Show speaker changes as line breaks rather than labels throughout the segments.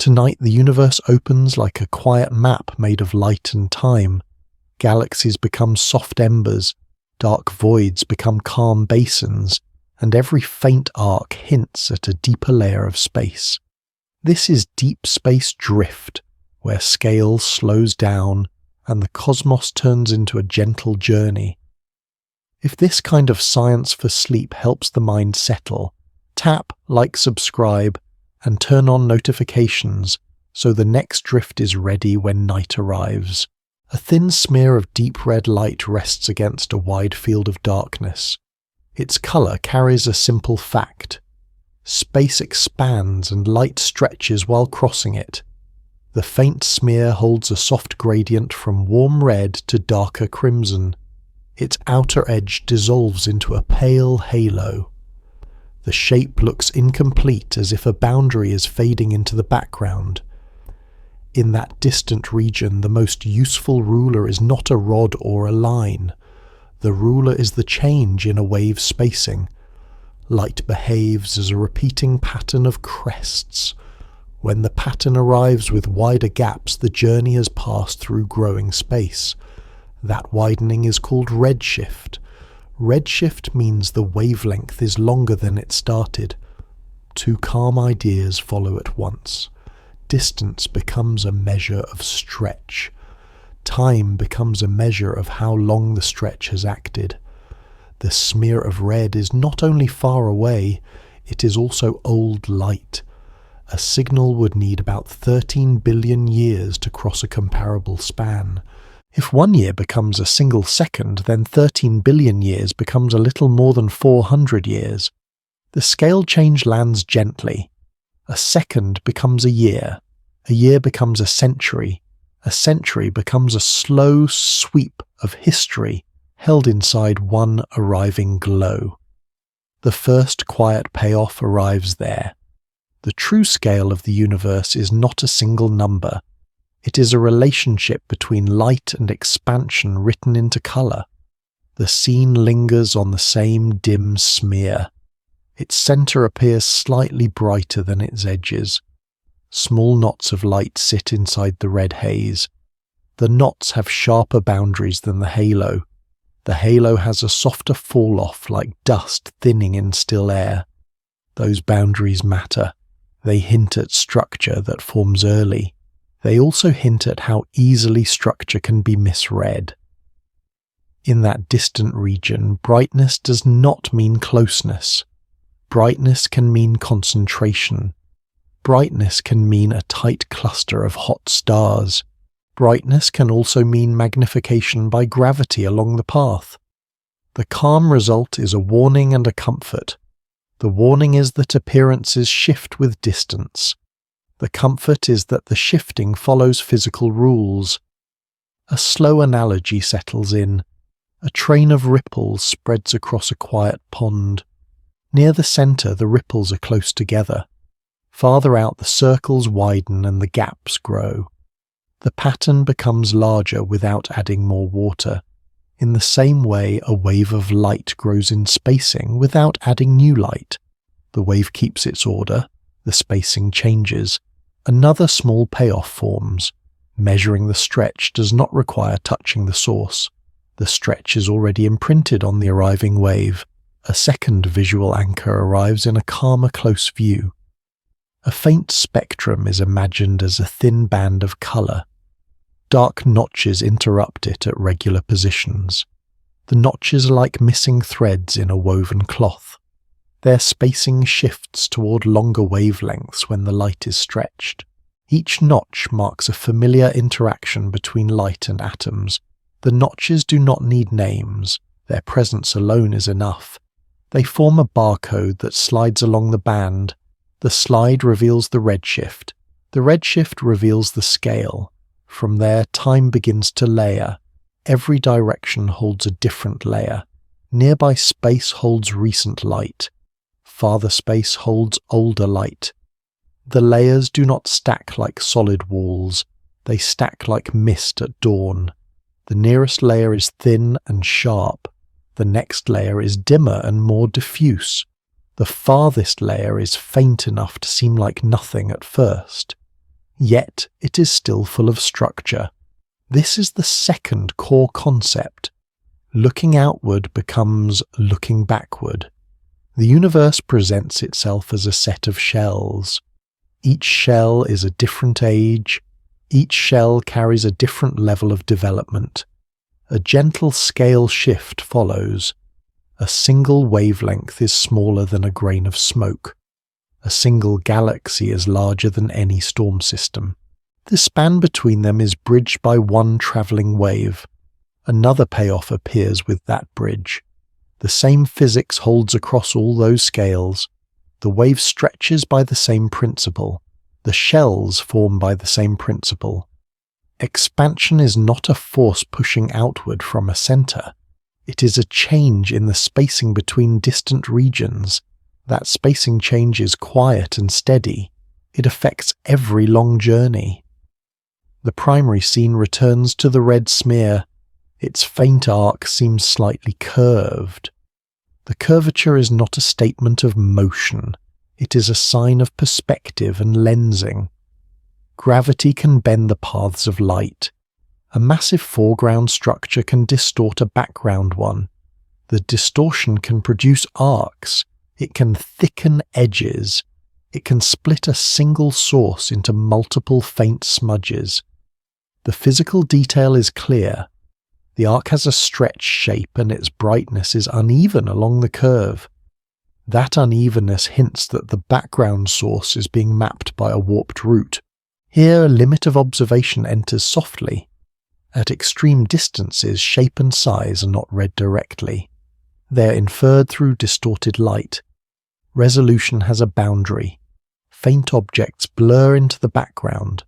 Tonight the universe opens like a quiet map made of light and time. Galaxies become soft embers, dark voids become calm basins, and every faint arc hints at a deeper layer of space. This is deep space drift, where scale slows down and the cosmos turns into a gentle journey. If this kind of science for sleep helps the mind settle, tap, like, subscribe, and turn on notifications so the next drift is ready when night arrives. A thin smear of deep red light rests against a wide field of darkness. Its colour carries a simple fact. Space expands and light stretches while crossing it. The faint smear holds a soft gradient from warm red to darker crimson. Its outer edge dissolves into a pale halo. The shape looks incomplete, as if a boundary is fading into the background. In that distant region, the most useful ruler is not a rod or a line. The ruler is the change in a wave spacing. Light behaves as a repeating pattern of crests. When the pattern arrives with wider gaps, the journey has passed through growing space. That widening is called redshift. Redshift means the wavelength is longer than it started. Two calm ideas follow at once. Distance becomes a measure of stretch. Time becomes a measure of how long the stretch has acted. The smear of red is not only far away, it is also old light. A signal would need about 13 billion years to cross a comparable span. If 1 year becomes a single second, then 13 billion years becomes a little more than 400 years. The scale change lands gently. A second becomes a year becomes a century becomes a slow sweep of history held inside one arriving glow. The first quiet payoff arrives there. The true scale of the universe is not a single number. It is a relationship between light and expansion written into colour. The scene lingers on the same dim smear. Its centre appears slightly brighter than its edges. Small knots of light sit inside the red haze. The knots have sharper boundaries than the halo. The halo has a softer fall-off, like dust thinning in still air. Those boundaries matter. They hint at structure that forms early. They also hint at how easily structure can be misread. In that distant region, brightness does not mean closeness. Brightness can mean concentration. Brightness can mean a tight cluster of hot stars. Brightness can also mean magnification by gravity along the path. The calm result is a warning and a comfort. The warning is that appearances shift with distance. The comfort is that the shifting follows physical rules. A slow analogy settles in. A train of ripples spreads across a quiet pond. Near the centre, the ripples are close together. Farther out, the circles widen and the gaps grow. The pattern becomes larger without adding more water. In the same way, a wave of light grows in spacing without adding new light. The wave keeps its order, the spacing changes. Another small payoff forms. Measuring the stretch does not require touching the source. The stretch is already imprinted on the arriving wave. A second visual anchor arrives in a calmer close view. A faint spectrum is imagined as a thin band of colour. Dark notches interrupt it at regular positions. The notches are like missing threads in a woven cloth. Their spacing shifts toward longer wavelengths when the light is stretched. Each notch marks a familiar interaction between light and atoms. The notches do not need names. Their presence alone is enough. They form a barcode that slides along the band. The slide reveals the redshift. The redshift reveals the scale. From there, time begins to layer. Every direction holds a different layer. Nearby space holds recent light. Farther space holds older light. The layers do not stack like solid walls. They stack like mist at dawn. The nearest layer is thin and sharp. The next layer is dimmer and more diffuse. The farthest layer is faint enough to seem like nothing at first. Yet it is still full of structure. This is the second core concept. Looking outward becomes looking backward. The universe presents itself as a set of shells. Each shell is a different age. Each shell carries a different level of development. A gentle scale shift follows. A single wavelength is smaller than a grain of smoke. A single galaxy is larger than any storm system. The span between them is bridged by one travelling wave. Another payoff appears with that bridge. The same physics holds across all those scales. The wave stretches by the same principle. The shells form by the same principle. Expansion is not a force pushing outward from a centre. It is a change in the spacing between distant regions. That spacing change is quiet and steady. It affects every long journey. The primary scene returns to the red smear. Its faint arc seems slightly curved. The curvature is not a statement of motion. It is a sign of perspective and lensing. Gravity can bend the paths of light. A massive foreground structure can distort a background one. The distortion can produce arcs. It can thicken edges. It can split a single source into multiple faint smudges. The physical detail is clear. The arc has a stretch shape and its brightness is uneven along the curve. That unevenness hints that the background source is being mapped by a warped route. Here, a limit of observation enters softly. At extreme distances, shape and size are not read directly. They are inferred through distorted light. Resolution has a boundary. Faint objects blur into the background.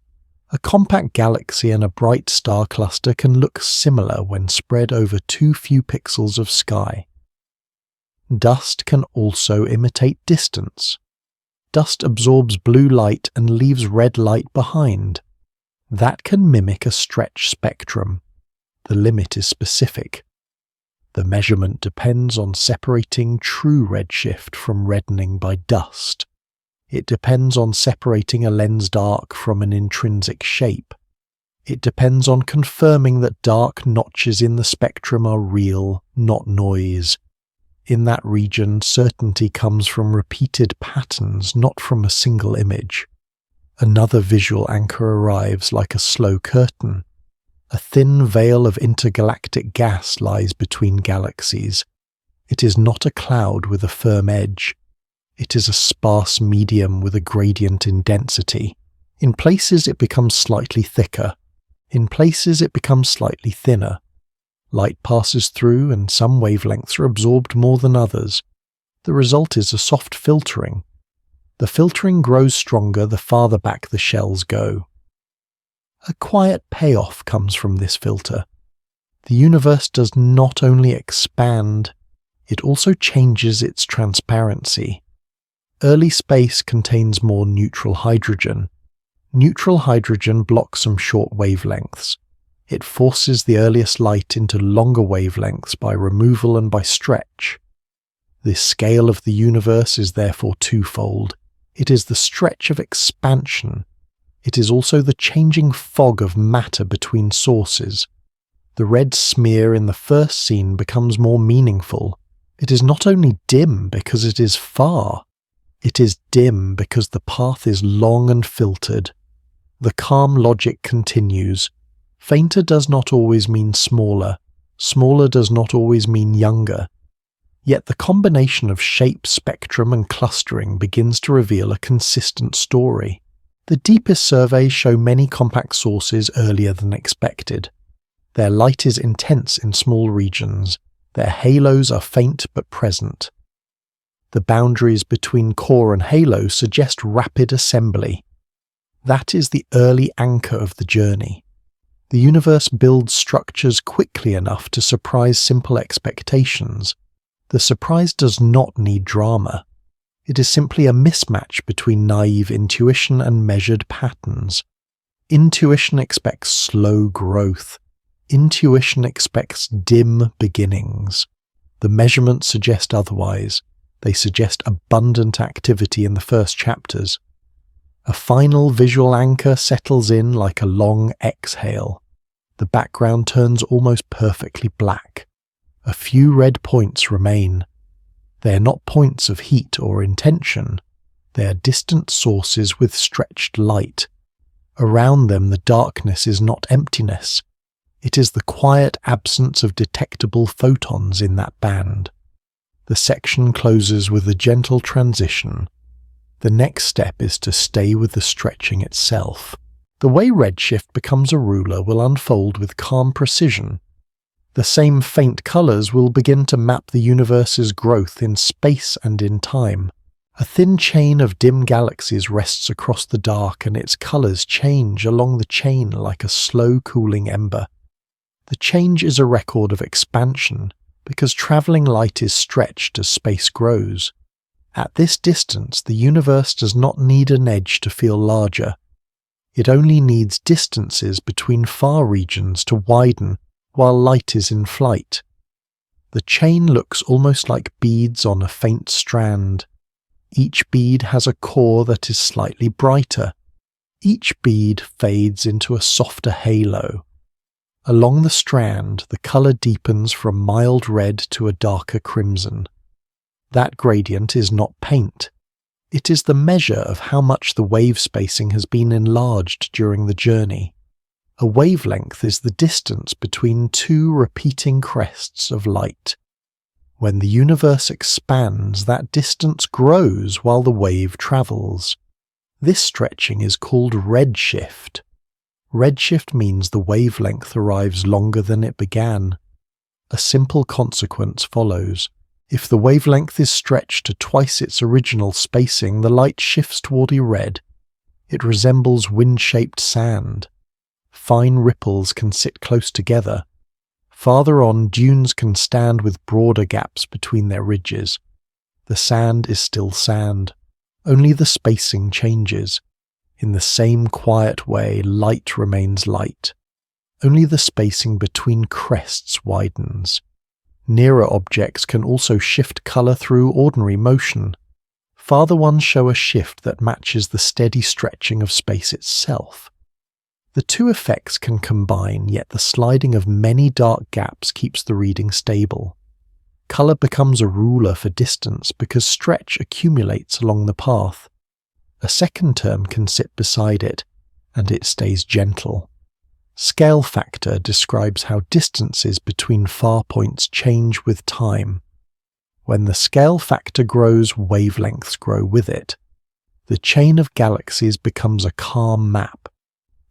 A compact galaxy and a bright star cluster can look similar when spread over too few pixels of sky. Dust can also imitate distance. Dust absorbs blue light and leaves red light behind. That can mimic a stretch spectrum. The limit is specific. The measurement depends on separating true redshift from reddening by dust. It depends on separating a lensed arc from an intrinsic shape. It depends on confirming that dark notches in the spectrum are real, not noise. In that region, certainty comes from repeated patterns, not from a single image. Another visual anchor arrives like a slow curtain. A thin veil of intergalactic gas lies between galaxies. It is not a cloud with a firm edge. It is a sparse medium with a gradient in density. In places it becomes slightly thicker. In places it becomes slightly thinner. Light passes through and some wavelengths are absorbed more than others. The result is a soft filtering. The filtering grows stronger the farther back the shells go. A quiet payoff comes from this filter. The universe does not only expand, it also changes its transparency. Early space contains more neutral hydrogen. Neutral hydrogen blocks some short wavelengths. It forces the earliest light into longer wavelengths by removal and by stretch. The scale of the universe is therefore twofold. It is the stretch of expansion. It is also the changing fog of matter between sources. The red smear in the first scene becomes more meaningful. It is not only dim because it is far. It is dim because the path is long and filtered. The calm logic continues. Fainter does not always mean smaller. Smaller does not always mean younger. Yet the combination of shape, spectrum and clustering begins to reveal a consistent story. The deepest surveys show many compact sources earlier than expected. Their light is intense in small regions. Their halos are faint but present. The boundaries between core and halo suggest rapid assembly. That is the early anchor of the journey. The universe builds structures quickly enough to surprise simple expectations. The surprise does not need drama. It is simply a mismatch between naive intuition and measured patterns. Intuition expects slow growth. Intuition expects dim beginnings. The measurements suggest otherwise. They suggest abundant activity in the first chapters. A final visual anchor settles in like a long exhale. The background turns almost perfectly black. A few red points remain. They are not points of heat or intention. They are distant sources with stretched light. Around them the darkness is not emptiness. It is the quiet absence of detectable photons in that band. The section closes with a gentle transition. The next step is to stay with the stretching itself. The way redshift becomes a ruler will unfold with calm precision. The same faint colours will begin to map the universe's growth in space and in time. A thin chain of dim galaxies rests across the dark, and its colours change along the chain like a slow cooling ember. The change is a record of expansion, because travelling light is stretched as space grows. At this distance, the universe does not need an edge to feel larger. It only needs distances between far regions to widen while light is in flight. The chain looks almost like beads on a faint strand. Each bead has a core that is slightly brighter. Each bead fades into a softer halo. Along the strand, the colour deepens from mild red to a darker crimson. That gradient is not paint. It is the measure of how much the wave spacing has been enlarged during the journey. A wavelength is the distance between two repeating crests of light. When the universe expands, that distance grows while the wave travels. This stretching is called redshift. Redshift means the wavelength arrives longer than it began. A simple consequence follows. If the wavelength is stretched to twice its original spacing, the light shifts toward a red. It resembles wind-shaped sand. Fine ripples can sit close together. Farther on, dunes can stand with broader gaps between their ridges. The sand is still sand. Only the spacing changes. In the same quiet way, light remains light. Only the spacing between crests widens. Nearer objects can also shift colour through ordinary motion. Farther ones show a shift that matches the steady stretching of space itself. The two effects can combine, yet the sliding of many dark gaps keeps the reading stable. Colour becomes a ruler for distance because stretch accumulates along the path. A second term can sit beside it, and it stays gentle. Scale factor describes how distances between far points change with time. When the scale factor grows, wavelengths grow with it. The chain of galaxies becomes a calm map.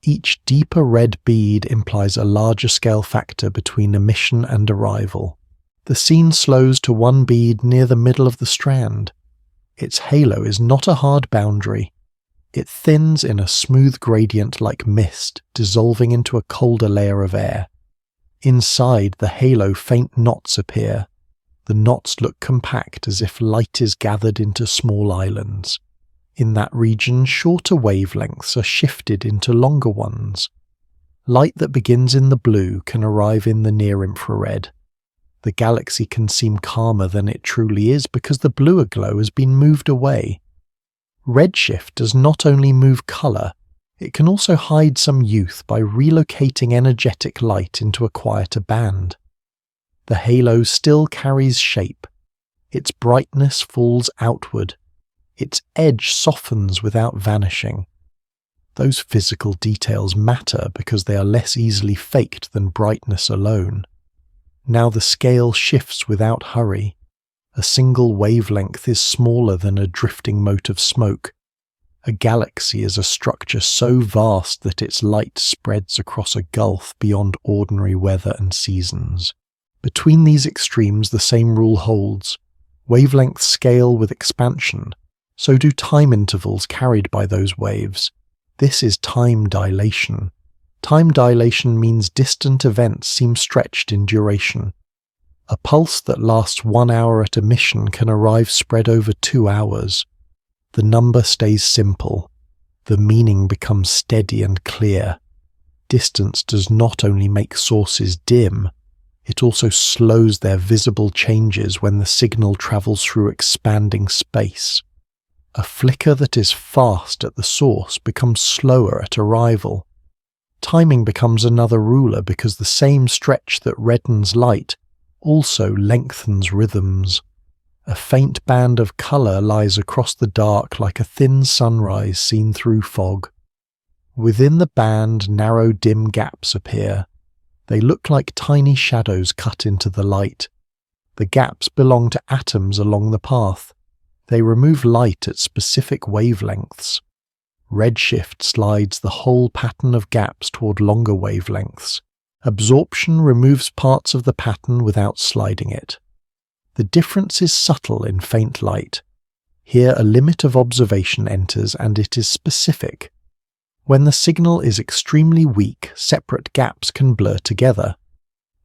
Each deeper red bead implies a larger scale factor between emission and arrival. The scene slows to one bead near the middle of the strand. Its halo is not a hard boundary. It thins in a smooth gradient like mist, dissolving into a colder layer of air. Inside the halo, faint knots appear. The knots look compact, as if light is gathered into small islands. In that region, shorter wavelengths are shifted into longer ones. Light that begins in the blue can arrive in the near-infrared. The galaxy can seem calmer than it truly is because the bluer glow has been moved away. Redshift does not only move colour, it can also hide some youth by relocating energetic light into a quieter band. The halo still carries shape. Its brightness falls outward. Its edge softens without vanishing. Those physical details matter because they are less easily faked than brightness alone. Now the scale shifts without hurry. A single wavelength is smaller than a drifting mote of smoke. A galaxy is a structure so vast that its light spreads across a gulf beyond ordinary weather and seasons. Between these extremes, the same rule holds. Wavelengths scale with expansion. So do time intervals carried by those waves. This is time dilation. Time dilation means distant events seem stretched in duration. A pulse that lasts 1 hour at emission can arrive spread over 2 hours. The number stays simple. The meaning becomes steady and clear. Distance does not only make sources dim, it also slows their visible changes when the signal travels through expanding space. A flicker that is fast at the source becomes slower at arrival. Timing becomes another ruler because the same stretch that reddens light also lengthens rhythms. A faint band of colour lies across the dark like a thin sunrise seen through fog. Within the band, narrow dim gaps appear. They look like tiny shadows cut into the light. The gaps belong to atoms along the path. They remove light at specific wavelengths. Redshift slides the whole pattern of gaps toward longer wavelengths. Absorption removes parts of the pattern without sliding it. The difference is subtle in faint light. Here a limit of observation enters and it is specific. When the signal is extremely weak, separate gaps can blur together.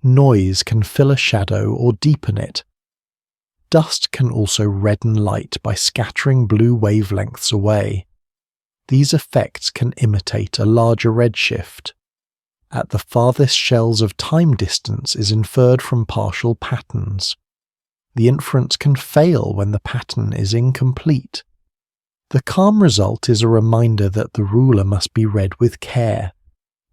Noise can fill a shadow or deepen it. Dust can also redden light by scattering blue wavelengths away. These effects can imitate a larger redshift. At the farthest shells of time distance is inferred from partial patterns. The inference can fail when the pattern is incomplete. The calm result is a reminder that the ruler must be read with care.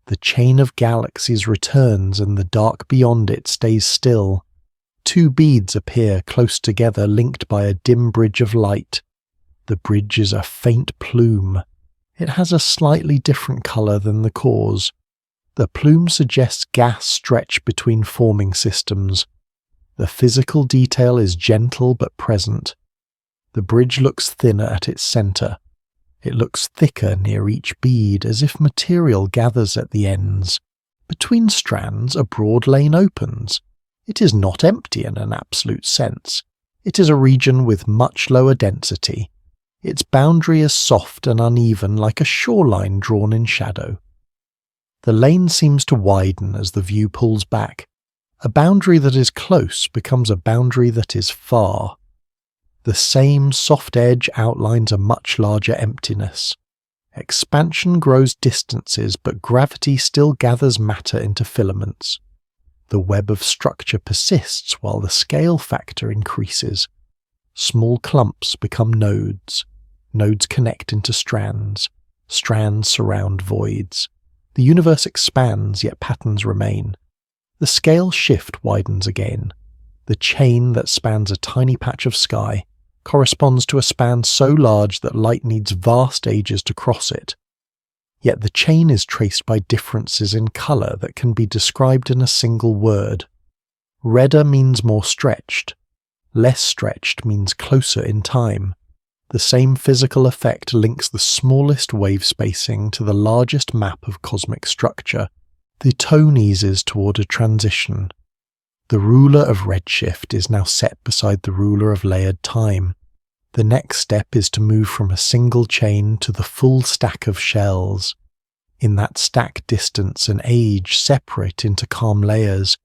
The chain of galaxies returns and the dark beyond it stays still. Two beads appear close together linked by a dim bridge of light. The bridge is a faint plume. It has a slightly different colour than the cause. The plume suggests gas stretch between forming systems. The physical detail is gentle but present. The bridge looks thinner at its centre. It looks thicker near each bead, as if material gathers at the ends. Between strands, a broad lane opens. It is not empty in an absolute sense. It is a region with much lower density. Its boundary is soft and uneven, like a shoreline drawn in shadow. The lane seems to widen as the view pulls back. A boundary that is close becomes a boundary that is far. The same soft edge outlines a much larger emptiness. Expansion grows distances, but gravity still gathers matter into filaments. The web of structure persists while the scale factor increases. Small clumps become nodes. Nodes connect into strands. Strands surround voids. The universe expands, yet patterns remain. The scale shift widens again. The chain that spans a tiny patch of sky corresponds to a span so large that light needs vast ages to cross it. Yet the chain is traced by differences in colour that can be described in a single word. Redder means more stretched. Less stretched means closer in time. The same physical effect links the smallest wave spacing to the largest map of cosmic structure. The tone eases toward a transition. The ruler of redshift is now set beside the ruler of layered time. The next step is to move from a single chain to the full stack of shells. In that stack distance and age separate into calm layers.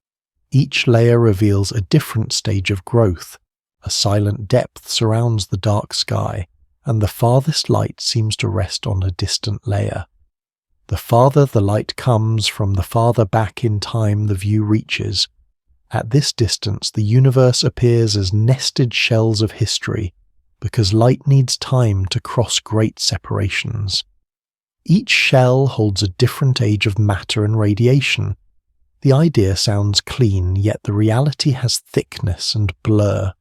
Each layer reveals a different stage of growth. A silent depth surrounds the dark sky, and the farthest light seems to rest on a distant layer. The farther the light comes from, the farther back in time the view reaches. At this distance, the universe appears as nested shells of history, because light needs time to cross great separations. Each shell holds a different age of matter and radiation. The idea sounds clean, yet the reality has thickness and blur.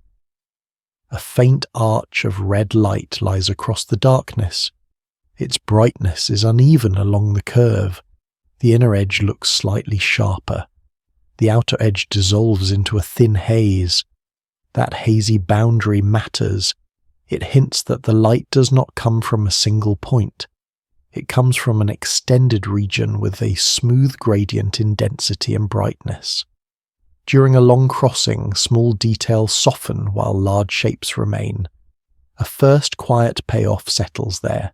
A faint arch of red light lies across the darkness. Its brightness is uneven along the curve. The inner edge looks slightly sharper. The outer edge dissolves into a thin haze. That hazy boundary matters. It hints that the light does not come from a single point. It comes from an extended region with a smooth gradient in density and brightness. During a long crossing, small details soften while large shapes remain. A first quiet payoff settles there.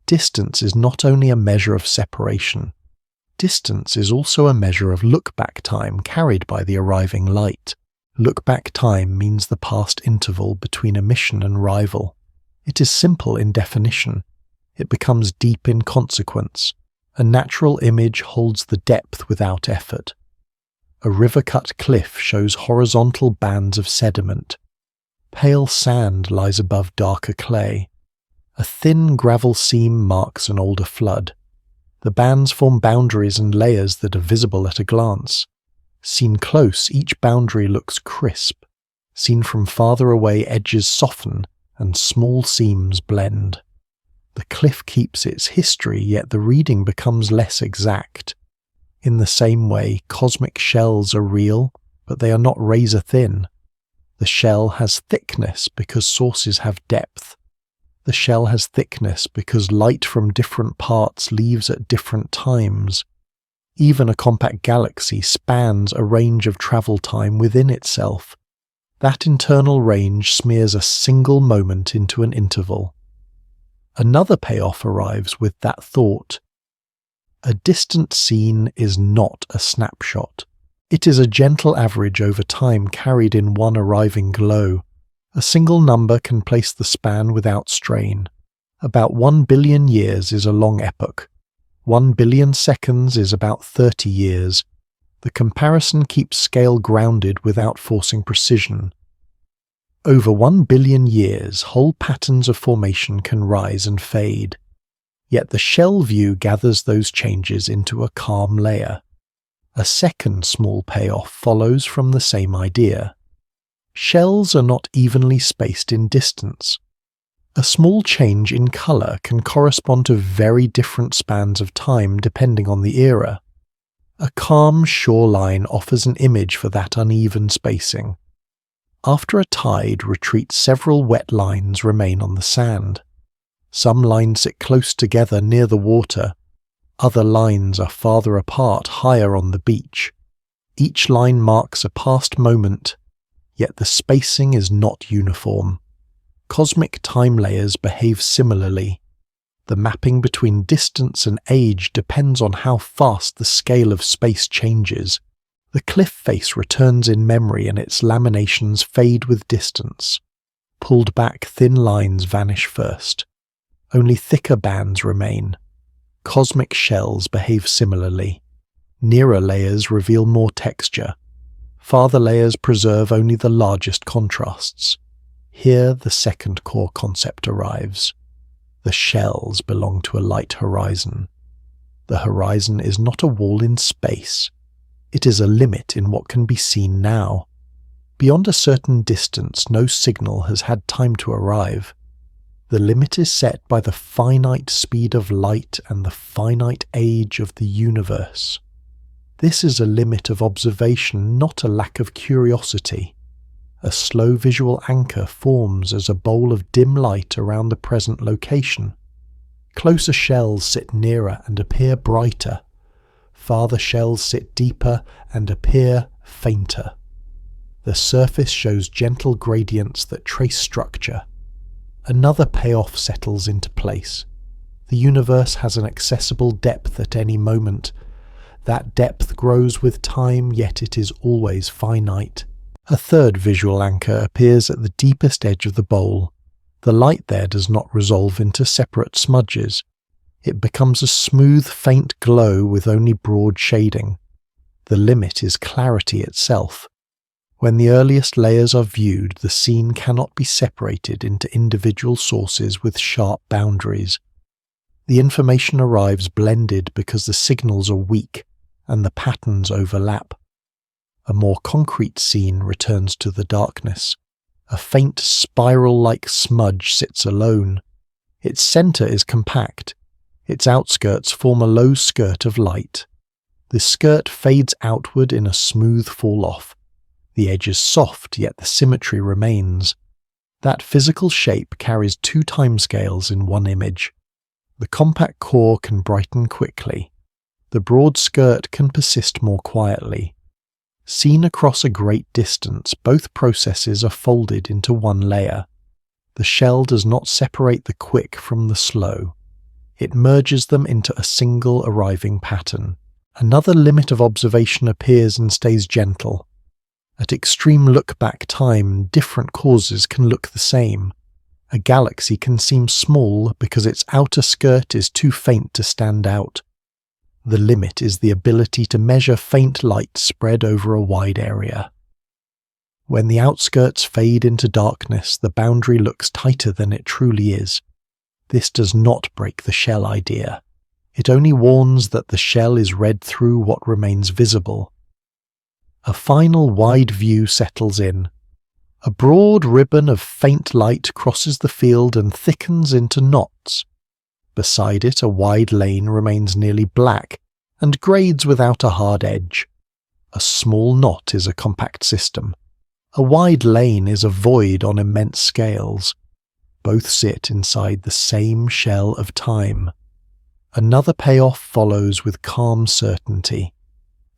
Distance is not only a measure of separation. Distance is also a measure of look-back time carried by the arriving light. Look-back time means the past interval between emission and arrival. It is simple in definition. It becomes deep in consequence. A natural image holds the depth without effort. A river-cut cliff shows horizontal bands of sediment. Pale sand lies above darker clay. A thin gravel seam marks an older flood. The bands form boundaries and layers that are visible at a glance. Seen close, each boundary looks crisp. Seen from farther away, edges soften and small seams blend. The cliff keeps its history, yet the reading becomes less exact. In the same way, cosmic shells are real, but they are not razor thin. The shell has thickness because sources have depth. The shell has thickness because light from different parts leaves at different times. Even a compact galaxy spans a range of travel time within itself. That internal range smears a single moment into an interval. Another payoff arrives with that thought. A distant scene is not a snapshot. It is a gentle average over time carried in one arriving glow. A single number can place the span without strain. About 1 billion years is a long epoch. 1 billion seconds is about 30 years. The comparison keeps scale grounded without forcing precision. Over 1 billion years, whole patterns of formation can rise and fade. Yet the shell view gathers those changes into a calm layer. A second small payoff follows from the same idea. Shells are not evenly spaced in distance. A small change in color can correspond to very different spans of time depending on the era. A calm shoreline offers an image for that uneven spacing. After a tide retreats, several wet lines remain on the sand. Some lines sit close together near the water. Other lines are farther apart, higher on the beach. Each line marks a past moment, yet the spacing is not uniform. Cosmic time layers behave similarly. The mapping between distance and age depends on how fast the scale of space changes. The cliff face returns in memory and its laminations fade with distance. Pulled back, thin lines vanish first. Only thicker bands remain. Cosmic shells behave similarly. Nearer layers reveal more texture. Farther layers preserve only the largest contrasts. Here the second core concept arrives. The shells belong to a light horizon. The horizon is not a wall in space. It is a limit in what can be seen now. Beyond a certain distance, no signal has had time to arrive. The limit is set by the finite speed of light and the finite age of the universe. This is a limit of observation, not a lack of curiosity. A slow visual anchor forms as a bowl of dim light around the present location. Closer shells sit nearer and appear brighter. Farther shells sit deeper and appear fainter. The surface shows gentle gradients that trace structure. Another payoff settles into place. The universe has an accessible depth at any moment. That depth grows with time, yet it is always finite. A third visual anchor appears at the deepest edge of the bowl. The light there does not resolve into separate smudges. It becomes a smooth, faint glow with only broad shading. The limit is clarity itself. When the earliest layers are viewed, the scene cannot be separated into individual sources with sharp boundaries. The information arrives blended because the signals are weak and the patterns overlap. A more concrete scene returns to the darkness. A faint spiral-like smudge sits alone. Its center is compact. Its outskirts form a low skirt of light. The skirt fades outward in a smooth fall-off. The edge is soft, yet the symmetry remains. That physical shape carries two timescales in one image. The compact core can brighten quickly. The broad skirt can persist more quietly. Seen across a great distance, both processes are folded into one layer. The shell does not separate the quick from the slow. It merges them into a single arriving pattern. Another limit of observation appears and stays gentle. At extreme look-back time, different causes can look the same. A galaxy can seem small because its outer skirt is too faint to stand out. The limit is the ability to measure faint light spread over a wide area. When the outskirts fade into darkness, the boundary looks tighter than it truly is. This does not break the shell idea. It only warns that the shell is read through what remains visible. A final wide view settles in. A broad ribbon of faint light crosses the field and thickens into knots. Beside it, a wide lane remains nearly black and grades without a hard edge. A small knot is a compact system. A wide lane is a void on immense scales. Both sit inside the same shell of time. Another payoff follows with calm certainty.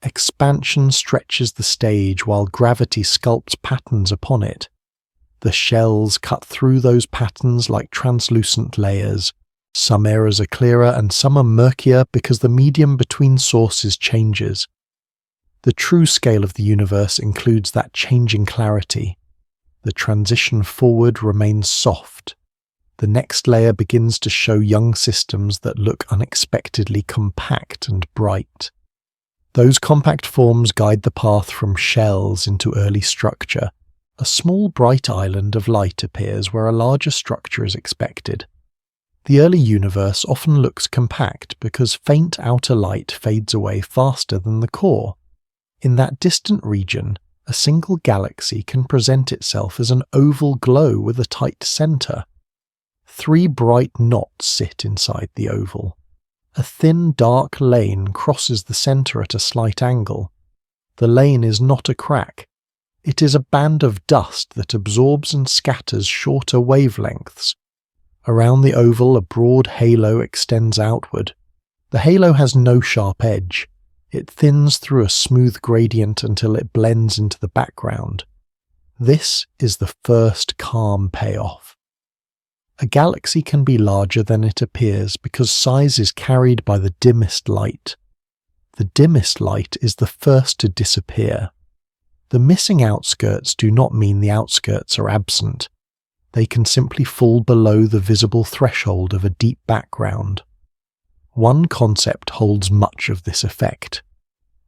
Expansion stretches the stage while gravity sculpts patterns upon it. The shells cut through those patterns like translucent layers. Some errors are clearer and some are murkier because the medium between sources changes. The true scale of the universe includes that changing clarity. The transition forward remains soft. The next layer begins to show young systems that look unexpectedly compact and bright. Those compact forms guide the path from shells into early structure. A small bright island of light appears where a larger structure is expected. The early universe often looks compact because faint outer light fades away faster than the core. In that distant region, a single galaxy can present itself as an oval glow with a tight center. 3 bright knots sit inside the oval. A thin, dark lane crosses the center at a slight angle. The lane is not a crack. It is a band of dust that absorbs and scatters shorter wavelengths. Around the oval, a broad halo extends outward. The halo has no sharp edge. It thins through a smooth gradient until it blends into the background. This is the first calm payoff. A galaxy can be larger than it appears because size is carried by the dimmest light. The dimmest light is the first to disappear. The missing outskirts do not mean the outskirts are absent. They can simply fall below the visible threshold of a deep background. One concept holds much of this effect.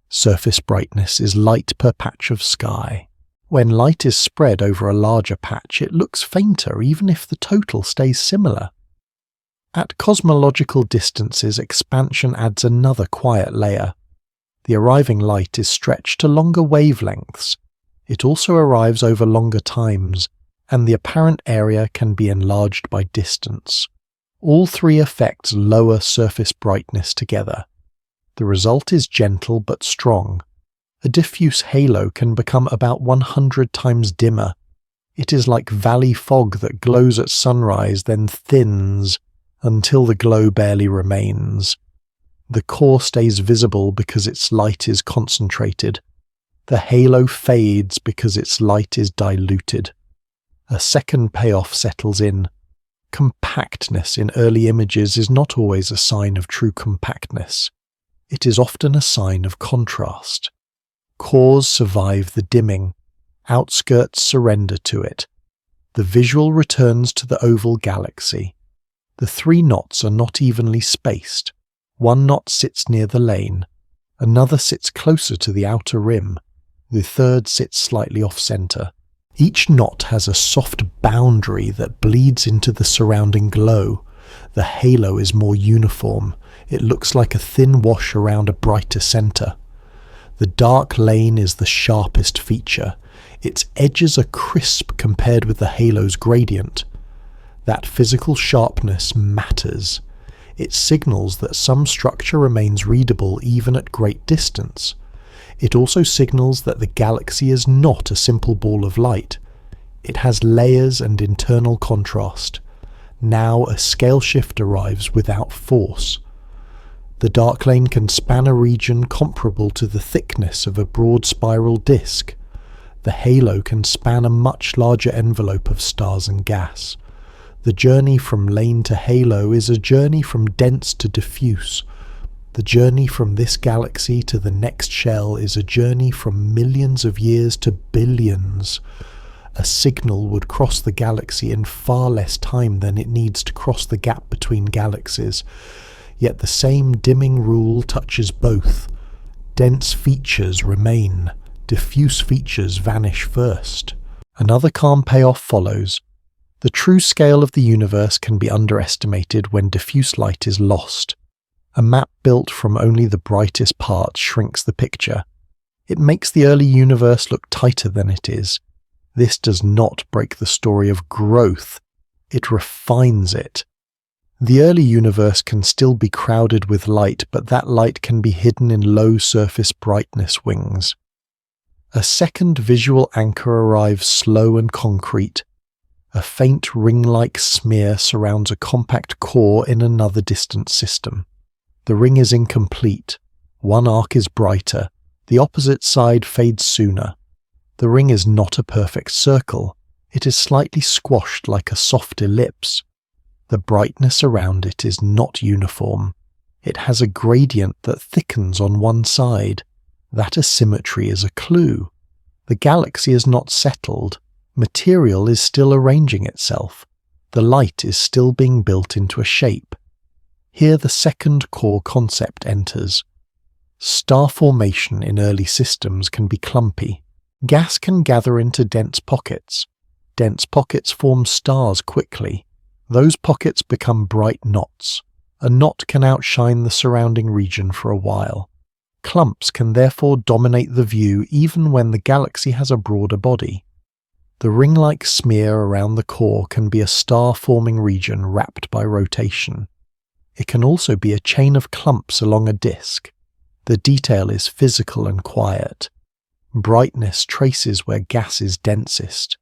Surface brightness is light per patch of sky. When light is spread over a larger patch, it looks fainter even if the total stays similar. At cosmological distances, expansion adds another quiet layer. The arriving light is stretched to longer wavelengths. It also arrives over longer times, and the apparent area can be enlarged by distance. All 3 effects lower surface brightness together. The result is gentle but strong. A diffuse halo can become about 100 times dimmer. It is like valley fog that glows at sunrise then thins until the glow barely remains. The core stays visible because its light is concentrated. The halo fades because its light is diluted. A second payoff settles in. Compactness in early images is not always a sign of true compactness. It is often a sign of contrast. Cores survive the dimming. Outskirts surrender to it. The visual returns to the oval galaxy. The 3 knots are not evenly spaced. One knot sits near the lane. Another sits closer to the outer rim. The third sits slightly off-center. Each knot has a soft boundary that bleeds into the surrounding glow. The halo is more uniform. It looks like a thin wash around a brighter center. The dark lane is the sharpest feature. Its edges are crisp compared with the halo's gradient. That physical sharpness matters. It signals that some structure remains readable even at great distance. It also signals that the galaxy is not a simple ball of light. It has layers and internal contrast. Now a scale shift arrives without force. The dark lane can span a region comparable to the thickness of a broad spiral disk. The halo can span a much larger envelope of stars and gas. The journey from lane to halo is a journey from dense to diffuse. The journey from this galaxy to the next shell is a journey from millions of years to billions. A signal would cross the galaxy in far less time than it needs to cross the gap between galaxies. Yet the same dimming rule touches both. Dense features remain. Diffuse features vanish first. Another calm payoff follows. The true scale of the universe can be underestimated when diffuse light is lost. A map built from only the brightest parts shrinks the picture. It makes the early universe look tighter than it is. This does not break the story of growth. It refines it. The early universe can still be crowded with light, but that light can be hidden in low surface brightness wings. A second visual anchor arrives slow and concrete. A faint ring-like smear surrounds a compact core in another distant system. The ring is incomplete. One arc is brighter. The opposite side fades sooner. The ring is not a perfect circle. It is slightly squashed like a soft ellipse. The brightness around it is not uniform. It has a gradient that thickens on one side. That asymmetry is a clue. The galaxy is not settled. Material is still arranging itself. The light is still being built into a shape. Here the second core concept enters. Star formation in early systems can be clumpy. Gas can gather into dense pockets. Dense pockets form stars quickly. Those pockets become bright knots. A knot can outshine the surrounding region for a while. Clumps can therefore dominate the view even when the galaxy has a broader body. The ring-like smear around the core can be a star-forming region wrapped by rotation. It can also be a chain of clumps along a disk. The detail is physical and quiet. Brightness traces where gas is densest.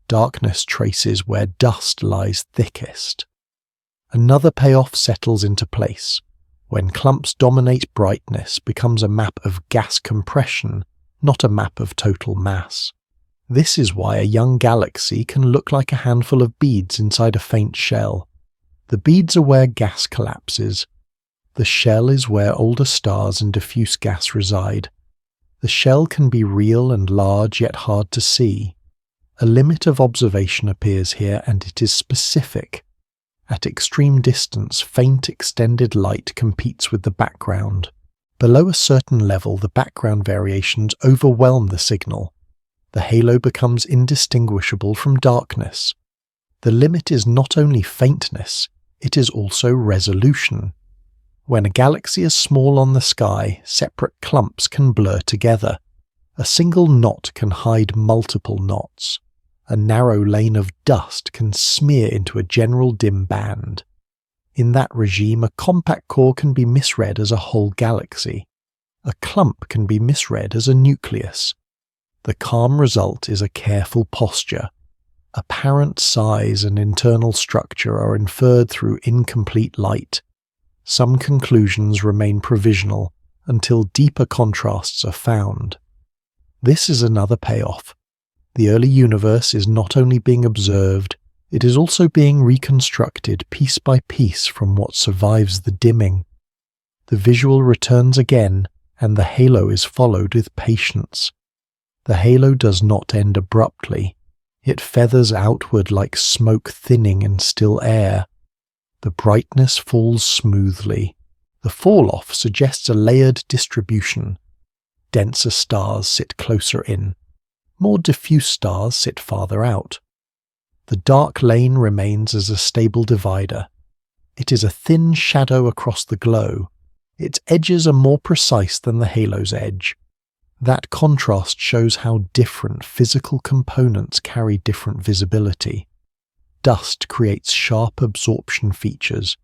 Darkness traces where dust lies thickest. Another payoff settles into place. When clumps dominate, brightness becomes a map of gas compression, not a map of total mass. This is why a young galaxy can look like a handful of beads inside a faint shell. The beads are where gas collapses. The shell is where older stars and diffuse gas reside. The shell can be real and large yet hard to see. A limit of observation appears here, and it is specific. At extreme distance, faint extended light competes with the background. Below a certain level, the background variations overwhelm the signal. The halo becomes indistinguishable from darkness. The limit is not only faintness, it is also resolution. When a galaxy is small on the sky, separate clumps can blur together. A single knot can hide multiple knots. A narrow lane of dust can smear into a general dim band. In that regime, a compact core can be misread as a whole galaxy. A clump can be misread as a nucleus. The calm result is a careful posture. Apparent size and internal structure are inferred through incomplete light. Some conclusions remain provisional until deeper contrasts are found. This is another payoff. The early universe is not only being observed, it is also being reconstructed piece by piece from what survives the dimming. The visual returns again, and the halo is followed with patience. The halo does not end abruptly. It feathers outward like smoke thinning in still air. The brightness falls smoothly. The fall-off suggests a layered distribution. Denser stars sit closer in. More diffuse stars sit farther out. The dark lane remains as a stable divider. It is a thin shadow across the glow. Its edges are more precise than the halo's edge. That contrast shows how different physical components carry different visibility. Dust creates sharp absorption features.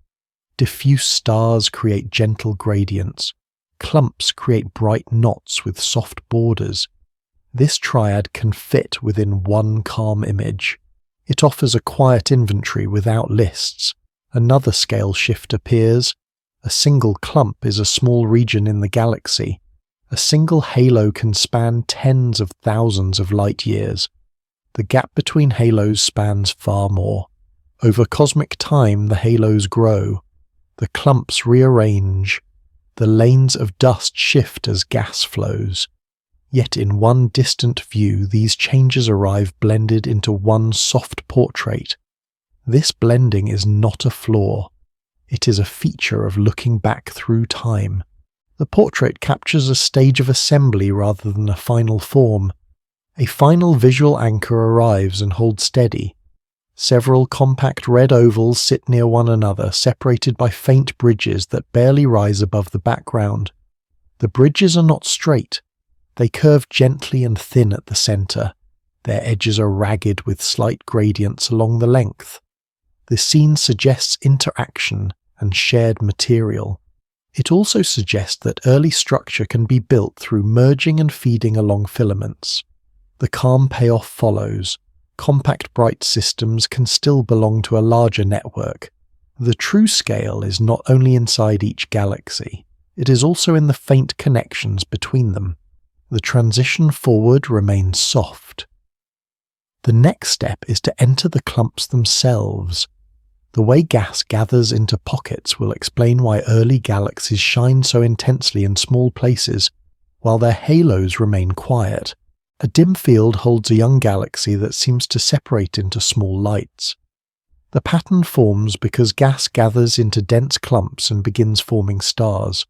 Diffuse stars create gentle gradients. Clumps create bright knots with soft borders. This triad can fit within one calm image. It offers a quiet inventory without lists. Another scale shift appears. A single clump is a small region in the galaxy. A single halo can span tens of thousands of light years. The gap between halos spans far more. Over cosmic time, the halos grow. The clumps rearrange. The lanes of dust shift as gas flows. Yet in one distant view, these changes arrive blended into one soft portrait. This blending is not a flaw. It is a feature of looking back through time. The portrait captures a stage of assembly rather than a final form. A final visual anchor arrives and holds steady. Several compact red ovals sit near one another, separated by faint bridges that barely rise above the background. The bridges are not straight. They curve gently and thin at the center. Their edges are ragged with slight gradients along the length. The scene suggests interaction and shared material. It also suggests that early structure can be built through merging and feeding along filaments. The calm payoff follows. Compact bright systems can still belong to a larger network. The true scale is not only inside each galaxy, it is also in the faint connections between them. The transition forward remains soft. The next step is to enter the clumps themselves. The way gas gathers into pockets will explain why early galaxies shine so intensely in small places, while their halos remain quiet. A dim field holds a young galaxy that seems to separate into small lights. The pattern forms because gas gathers into dense clumps and begins forming stars.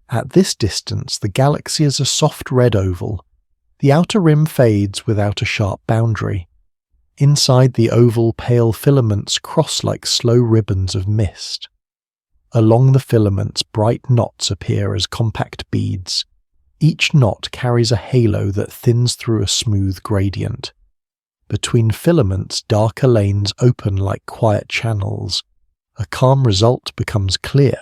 At this distance, the galaxy is a soft red oval. The outer rim fades without a sharp boundary. Inside the oval, pale filaments cross like slow ribbons of mist. Along the filaments, bright knots appear as compact beads. Each knot carries a halo that thins through a smooth gradient. Between filaments, darker lanes open like quiet channels. A calm result becomes clear.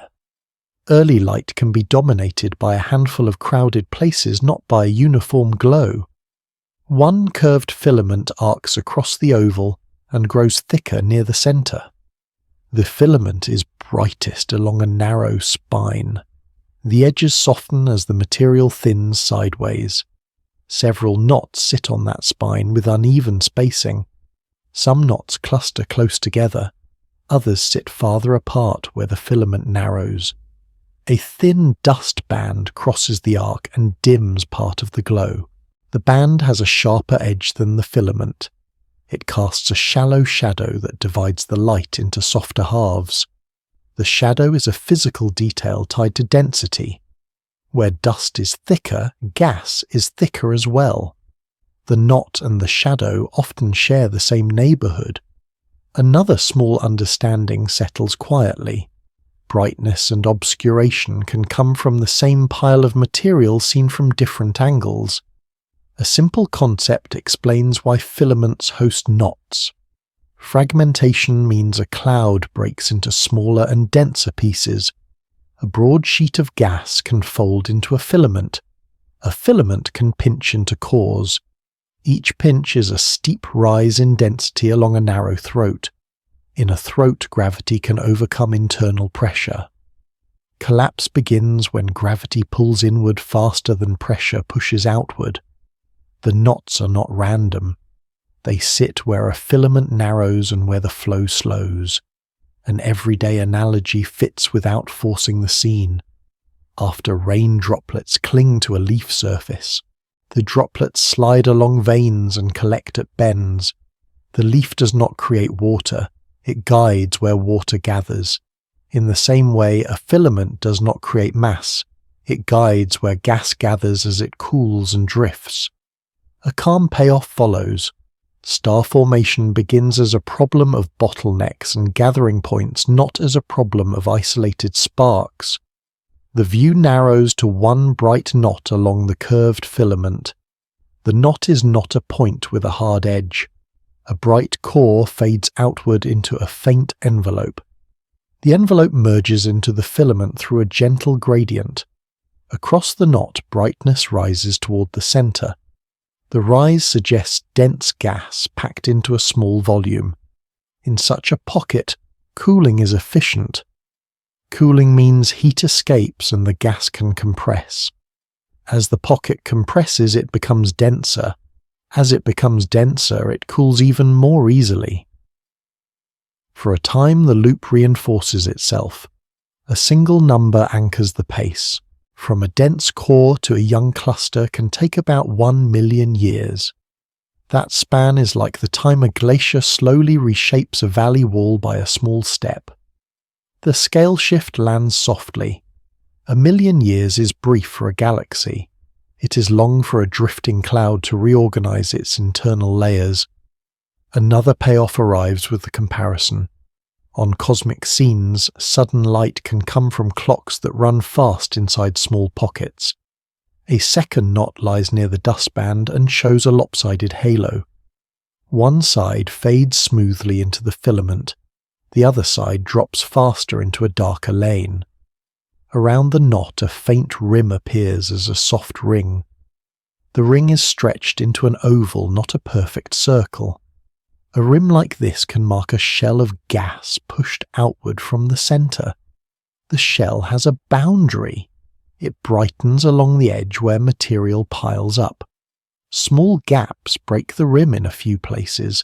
Early light can be dominated by a handful of crowded places, not by a uniform glow. One curved filament arcs across the oval and grows thicker near the center. The filament is brightest along a narrow spine. The edges soften as the material thins sideways. Several knots sit on that spine with uneven spacing. Some knots cluster close together. Others sit farther apart where the filament narrows. A thin dust band crosses the arc and dims part of the glow. The band has a sharper edge than the filament. It casts a shallow shadow that divides the light into softer halves. The shadow is a physical detail tied to density. Where dust is thicker, gas is thicker as well. The knot and the shadow often share the same neighborhood. Another small understanding settles quietly. Brightness and obscuration can come from the same pile of material seen from different angles. A simple concept explains why filaments host knots. Fragmentation means a cloud breaks into smaller and denser pieces. A broad sheet of gas can fold into a filament. A filament can pinch into cores. Each pinch is a steep rise in density along a narrow throat. In a throat, gravity can overcome internal pressure. Collapse begins when gravity pulls inward faster than pressure pushes outward. The knots are not random. They sit where a filament narrows and where the flow slows. An everyday analogy fits without forcing the scene. After rain droplets cling to a leaf surface, the droplets slide along veins and collect at bends. The leaf does not create water, it guides where water gathers. In the same way, a filament does not create mass, it guides where gas gathers as it cools and drifts. A calm payoff follows. Star formation begins as a problem of bottlenecks and gathering points, not as a problem of isolated sparks. The view narrows to one bright knot along the curved filament. The knot is not a point with a hard edge. A bright core fades outward into a faint envelope. The envelope merges into the filament through a gentle gradient. Across the knot, brightness rises toward the center. The rise suggests dense gas packed into a small volume. In such a pocket, cooling is efficient. Cooling means heat escapes and the gas can compress. As the pocket compresses, it becomes denser. As it becomes denser, it cools even more easily. For a time, the loop reinforces itself. A single number anchors the pace. From a dense core to a young cluster can take about 1 million years. That span is like the time a glacier slowly reshapes a valley wall by a small step. The scale shift lands softly. 1 million years is brief for a galaxy. It is long for a drifting cloud to reorganize its internal layers. Another payoff arrives with the comparison. On cosmic scenes, sudden light can come from clocks that run fast inside small pockets. A second knot lies near the dustband and shows a lopsided halo. One side fades smoothly into the filament, the other side drops faster into a darker lane. Around the knot a faint rim appears as a soft ring. The ring is stretched into an oval, not a perfect circle. A rim like this can mark a shell of gas pushed outward from the centre. The shell has a boundary. It brightens along the edge where material piles up. Small gaps break the rim in a few places.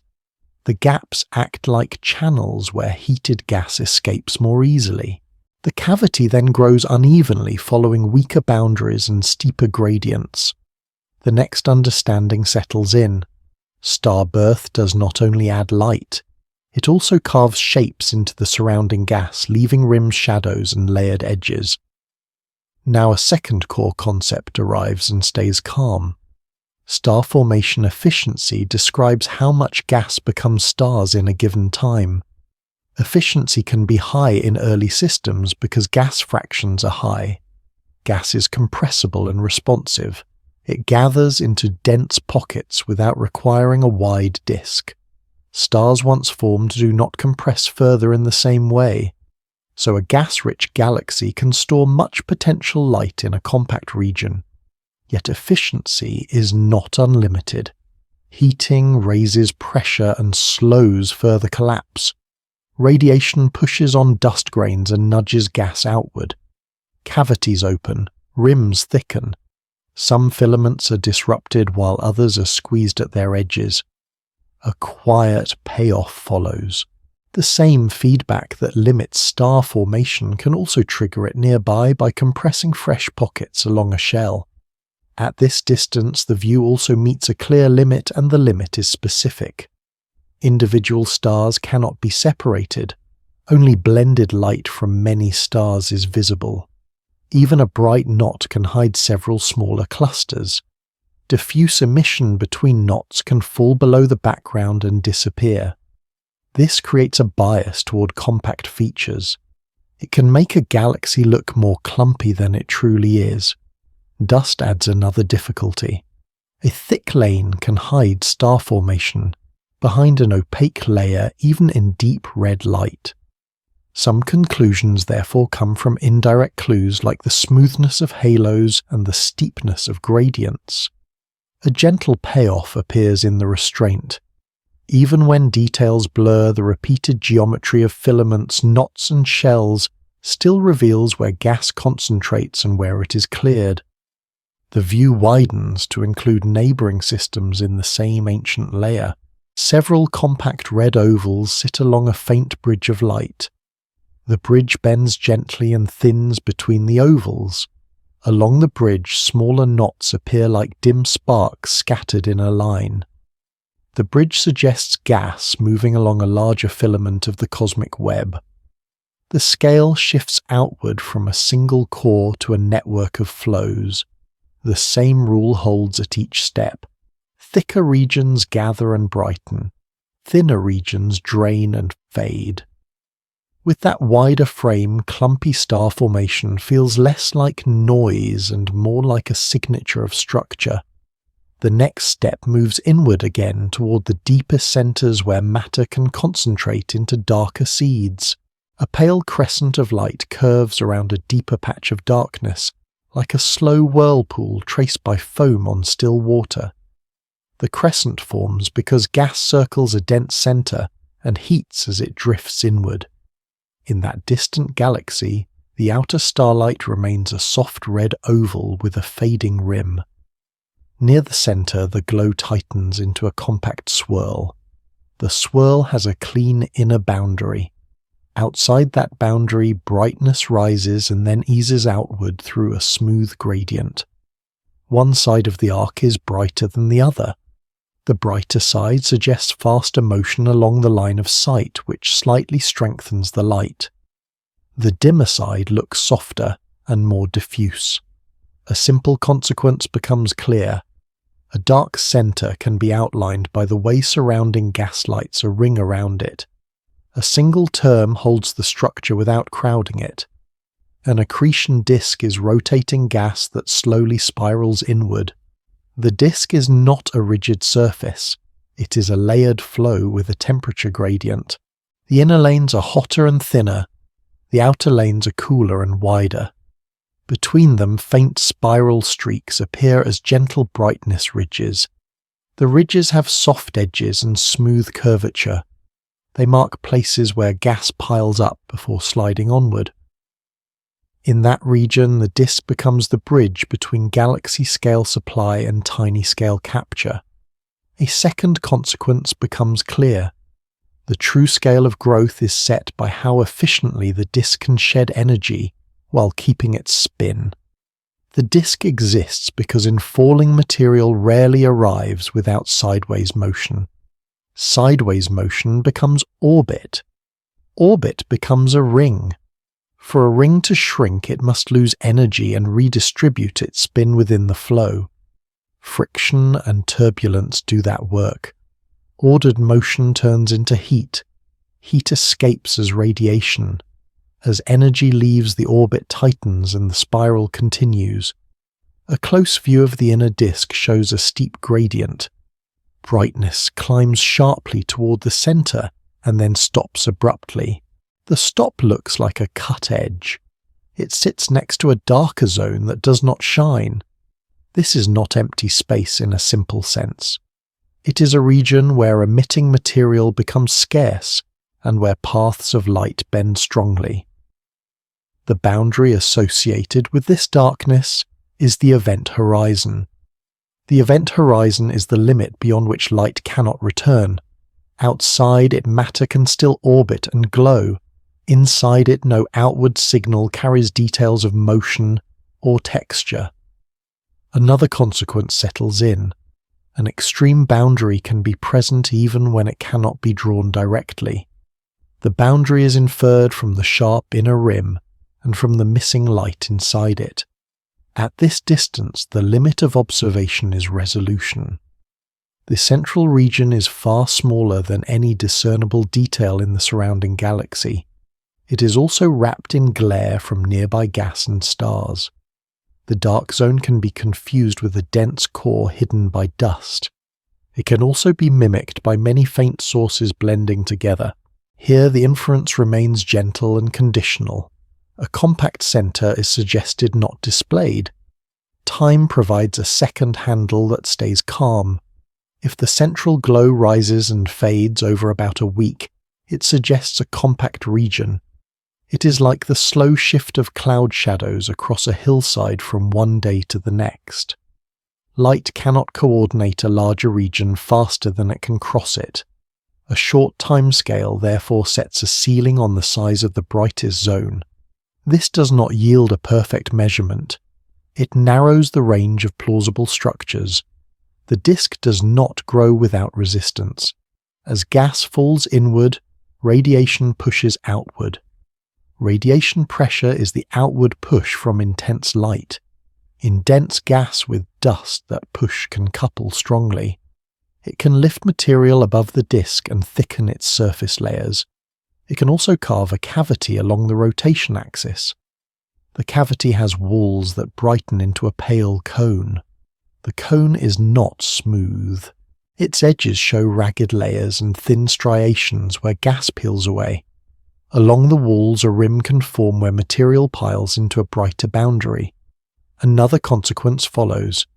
The gaps act like channels where heated gas escapes more easily. The cavity then grows unevenly, following weaker boundaries and steeper gradients. The next understanding settles in. Star birth does not only add light, it also carves shapes into the surrounding gas, leaving rim shadows and layered edges. Now a second core concept arrives and stays calm. Star formation efficiency describes how much gas becomes stars in a given time. Efficiency can be high in early systems because gas fractions are high. Gas is compressible and responsive. It gathers into dense pockets without requiring a wide disk. Stars once formed do not compress further in the same way, so a gas-rich galaxy can store much potential light in a compact region. Yet efficiency is not unlimited. Heating raises pressure and slows further collapse. Radiation pushes on dust grains and nudges gas outward. Cavities open, rims thicken. Some filaments are disrupted while others are squeezed at their edges. A quiet payoff follows. The same feedback that limits star formation can also trigger it nearby by compressing fresh pockets along a shell. At this distance, the view also meets a clear limit, and the limit is specific. Individual stars cannot be separated. Only blended light from many stars is visible. Even a bright knot can hide several smaller clusters. Diffuse emission between knots can fall below the background and disappear. This creates a bias toward compact features. It can make a galaxy look more clumpy than it truly is. Dust adds another difficulty. A thick lane can hide star formation behind an opaque layer, even in deep red light. Some conclusions therefore come from indirect clues like the smoothness of halos and the steepness of gradients. A gentle payoff appears in the restraint. Even when details blur, the repeated geometry of filaments, knots and shells still reveals where gas concentrates and where it is cleared. The view widens to include neighbouring systems in the same ancient layer. Several compact red ovals sit along a faint bridge of light. The bridge bends gently and thins between the ovals. Along the bridge, smaller knots appear like dim sparks scattered in a line. The bridge suggests gas moving along a larger filament of the cosmic web. The scale shifts outward from a single core to a network of flows. The same rule holds at each step. Thicker regions gather and brighten. Thinner regions drain and fade. With that wider frame, clumpy star formation feels less like noise and more like a signature of structure. The next step moves inward again toward the deepest centers where matter can concentrate into darker seeds. A pale crescent of light curves around a deeper patch of darkness, like a slow whirlpool traced by foam on still water. The crescent forms because gas circles a dense center and heats as it drifts inward. In that distant galaxy, the outer starlight remains a soft red oval with a fading rim. Near the center, the glow tightens into a compact swirl. The swirl has a clean inner boundary. Outside that boundary, brightness rises and then eases outward through a smooth gradient. One side of the arc is brighter than the other. The brighter side suggests faster motion along the line of sight, which slightly strengthens the light. The dimmer side looks softer and more diffuse. A simple consequence becomes clear. A dark center can be outlined by the way surrounding gas lights a ring around it. A single term holds the structure without crowding it. An accretion disk is rotating gas that slowly spirals inward. The disk is not a rigid surface. It is a layered flow with a temperature gradient. The inner lanes are hotter and thinner. The outer lanes are cooler and wider. Between them, faint spiral streaks appear as gentle brightness ridges. The ridges have soft edges and smooth curvature. They mark places where gas piles up before sliding onward. In that region, the disk becomes the bridge between galaxy-scale supply and tiny-scale capture. A second consequence becomes clear. The true scale of growth is set by how efficiently the disk can shed energy while keeping its spin. The disk exists because infalling material rarely arrives without sideways motion. Sideways motion becomes orbit. Orbit becomes a ring. For a ring to shrink, it must lose energy and redistribute its spin within the flow. Friction and turbulence do that work. Ordered motion turns into heat. Heat escapes as radiation. As energy leaves, the orbit tightens and the spiral continues. A close view of the inner disk shows a steep gradient. Brightness climbs sharply toward the center and then stops abruptly. The stop looks like a cut edge. It sits next to a darker zone that does not shine. This is not empty space in a simple sense. It is a region where emitting material becomes scarce and where paths of light bend strongly. The boundary associated with this darkness is the event horizon. The event horizon is the limit beyond which light cannot return. Outside it, matter can still orbit and glow. Inside it, no outward signal carries details of motion or texture. Another consequence settles in. An extreme boundary can be present even when it cannot be drawn directly. The boundary is inferred from the sharp inner rim and from the missing light inside it. At this distance, the limit of observation is resolution. The central region is far smaller than any discernible detail in the surrounding galaxy. It is also wrapped in glare from nearby gas and stars. The dark zone can be confused with a dense core hidden by dust. It can also be mimicked by many faint sources blending together. Here the inference remains gentle and conditional. A compact center is suggested, not displayed. Time provides a second handle that stays calm. If the central glow rises and fades over about a week, it suggests a compact region. It is like the slow shift of cloud shadows across a hillside from one day to the next. Light cannot coordinate a larger region faster than it can cross it. A short timescale therefore sets a ceiling on the size of the brightest zone. This does not yield a perfect measurement. It narrows the range of plausible structures. The disk does not grow without resistance. As gas falls inward, radiation pushes outward. Radiation pressure is the outward push from intense light. In dense gas with dust, that push can couple strongly. It can lift material above the disk and thicken its surface layers. It can also carve a cavity along the rotation axis. The cavity has walls that brighten into a pale cone. The cone is not smooth. Its edges show ragged layers and thin striations where gas peels away. Along the walls, a rim can form where material piles into a brighter boundary. Another consequence follows.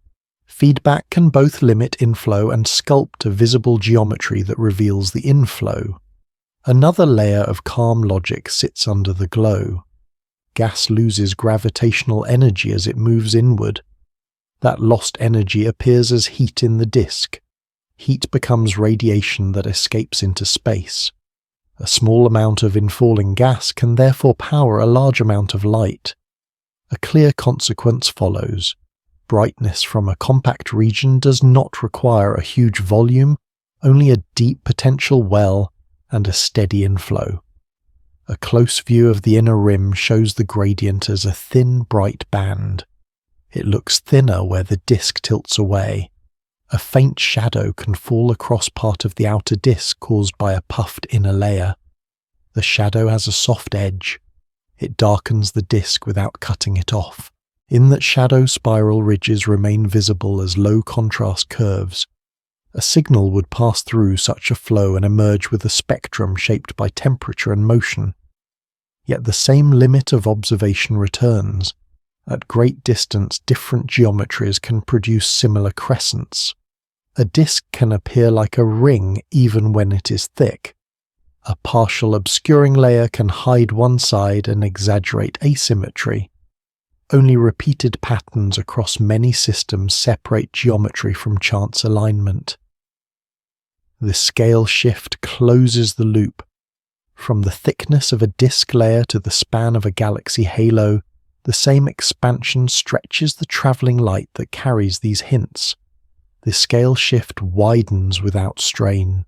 Feedback can both limit inflow and sculpt a visible geometry that reveals the inflow. Another layer of calm logic sits under the glow. Gas loses gravitational energy as it moves inward. That lost energy appears as heat in the disk. Heat becomes radiation that escapes into space. A small amount of infalling gas can therefore power a large amount of light. A clear consequence follows. Brightness from a compact region does not require a huge volume, only a deep potential well and a steady inflow. A close view of the inner rim shows the gradient as a thin, bright band. It looks thinner where the disk tilts away. A faint shadow can fall across part of the outer disk caused by a puffed inner layer. The shadow has a soft edge. It darkens the disk without cutting it off, in that shadow spiral ridges remain visible as low-contrast curves. A signal would pass through such a flow and emerge with a spectrum shaped by temperature and motion. Yet the same limit of observation returns. At great distance, different geometries can produce similar crescents. A disk can appear like a ring even when it is thick. A partial obscuring layer can hide one side and exaggerate asymmetry. Only repeated patterns across many systems separate geometry from chance alignment. The scale shift closes the loop. From the thickness of a disk layer to the span of a galaxy halo, the same expansion stretches the traveling light that carries these hints. The scale shift widens without strain.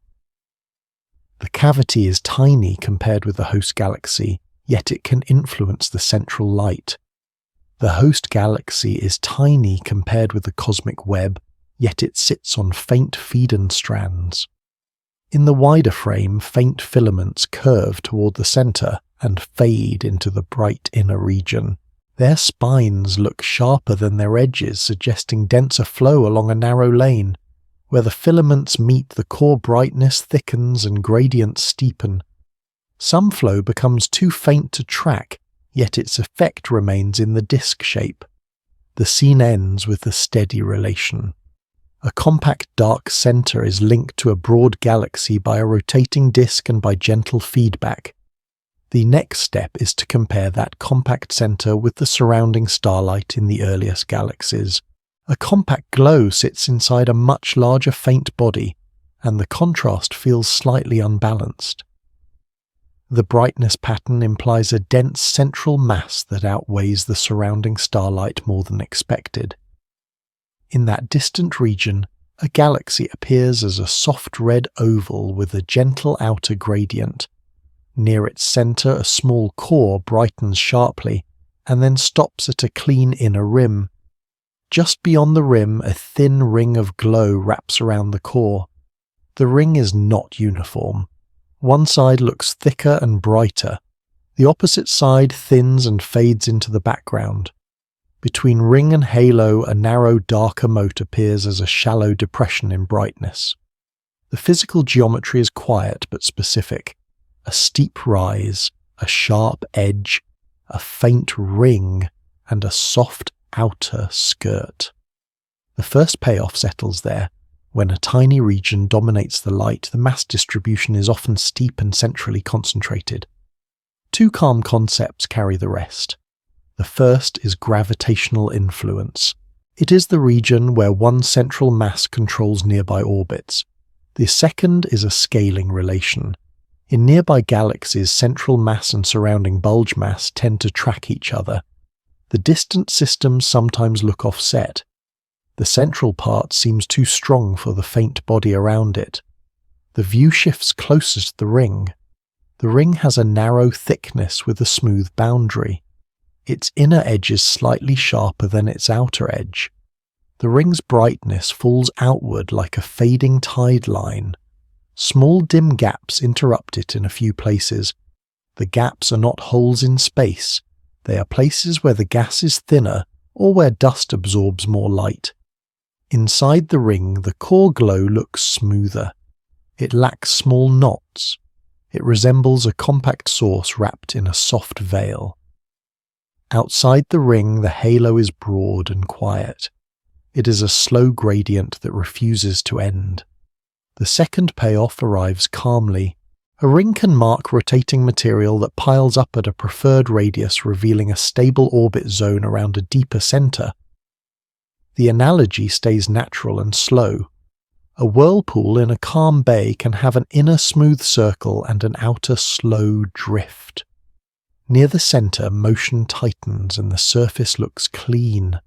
The cavity is tiny compared with the host galaxy, yet it can influence the central light. The host galaxy is tiny compared with the cosmic web, yet it sits on faint Phaidon strands. In the wider frame, faint filaments curve toward the center and fade into the bright inner region. Their spines look sharper than their edges, suggesting denser flow along a narrow lane. Where the filaments meet, the core brightness thickens and gradients steepen. Some flow becomes too faint to track, yet its effect remains in the disk shape. The scene ends with a steady relation. A compact dark center is linked to a broad galaxy by a rotating disk and by gentle feedback. The next step is to compare that compact center with the surrounding starlight in the earliest galaxies. A compact glow sits inside a much larger faint body, and the contrast feels slightly unbalanced. The brightness pattern implies a dense central mass that outweighs the surrounding starlight more than expected. In that distant region, a galaxy appears as a soft red oval with a gentle outer gradient. Near its center, a small core brightens sharply, and then stops at a clean inner rim. Just beyond the rim, a thin ring of glow wraps around the core. The ring is not uniform. One side looks thicker and brighter. The opposite side thins and fades into the background. Between ring and halo, a narrow, darker moat appears as a shallow depression in brightness. The physical geometry is quiet but specific. A steep rise, a sharp edge, a faint ring, and a soft outer skirt. The first payoff settles there. When a tiny region dominates the light, the mass distribution is often steep and centrally concentrated. Two calm concepts carry the rest. The first is gravitational influence. It is the region where one central mass controls nearby orbits. The second is a scaling relation. In nearby galaxies, central mass and surrounding bulge mass tend to track each other. The distant systems sometimes look offset. The central part seems too strong for the faint body around it. The view shifts closer to the ring. The ring has a narrow thickness with a smooth boundary. Its inner edge is slightly sharper than its outer edge. The ring's brightness falls outward like a fading tide line. Small dim gaps interrupt it in a few places. The gaps are not holes in space. They are places where the gas is thinner or where dust absorbs more light. Inside the ring, the core glow looks smoother. It lacks small knots. It resembles a compact source wrapped in a soft veil. Outside the ring, the halo is broad and quiet. It is a slow gradient that refuses to end. The second payoff arrives calmly. A ring can mark rotating material that piles up at a preferred radius, revealing a stable orbit zone around a deeper center. The analogy stays natural and slow. A whirlpool in a calm bay can have an inner smooth circle and an outer slow drift. Near the center, motion tightens and the surface looks clean.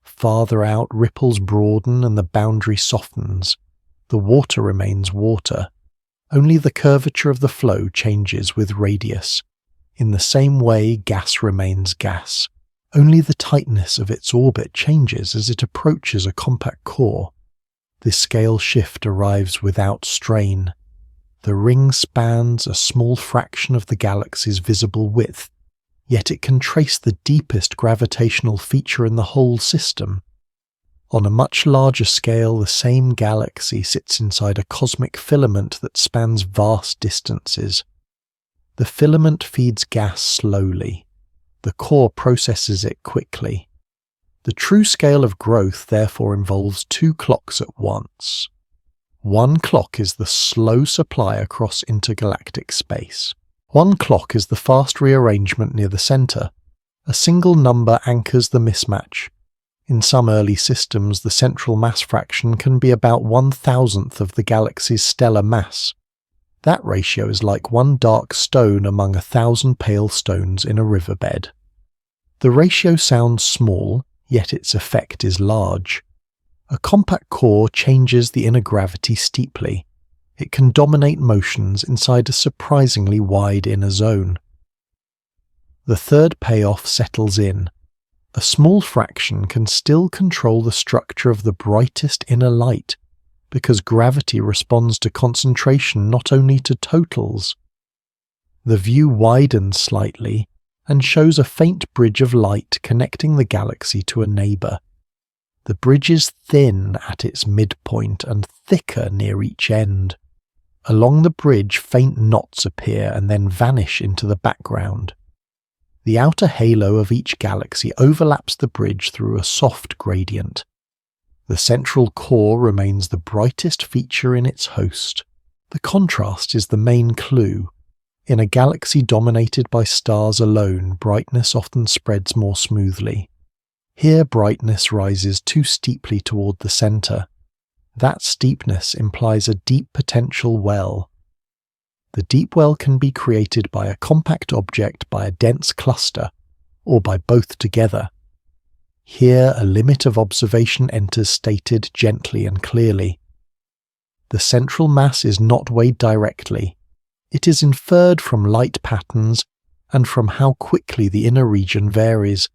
Farther out, ripples broaden and the boundary softens. The water remains water. Only the curvature of the flow changes with radius. In the same way, gas remains gas. Only the tightness of its orbit changes as it approaches a compact core. This scale shift arrives without strain. The ring spans a small fraction of the galaxy's visible width, yet it can trace the deepest gravitational feature in the whole system. On a much larger scale, the same galaxy sits inside a cosmic filament that spans vast distances. The filament feeds gas slowly. The core processes it quickly. The true scale of growth therefore involves two clocks at once. One clock is the slow supply across intergalactic space. One clock is the fast rearrangement near the center. A single number anchors the mismatch. In some early systems, the central mass fraction can be about 1/1000th of the galaxy's stellar mass. That ratio is like one dark stone among 1,000 pale stones in a riverbed. The ratio sounds small, yet its effect is large. A compact core changes the inner gravity steeply. It can dominate motions inside a surprisingly wide inner zone. The third payoff settles in. A small fraction can still control the structure of the brightest inner light, because gravity responds to concentration, not only to totals. The view widens slightly and shows a faint bridge of light connecting the galaxy to a neighbour. The bridge is thin at its midpoint and thicker near each end. Along the bridge, faint knots appear and then vanish into the background. The outer halo of each galaxy overlaps the bridge through a soft gradient. The central core remains the brightest feature in its host. The contrast is the main clue. In a galaxy dominated by stars alone, brightness often spreads more smoothly. Here brightness rises too steeply toward the center. That steepness implies a deep potential well. The deep well can be created by a compact object, by a dense cluster, or by both together. Here a limit of observation enters, stated gently and clearly. The central mass is not weighed directly. It is inferred from light patterns and from how quickly the inner region varies.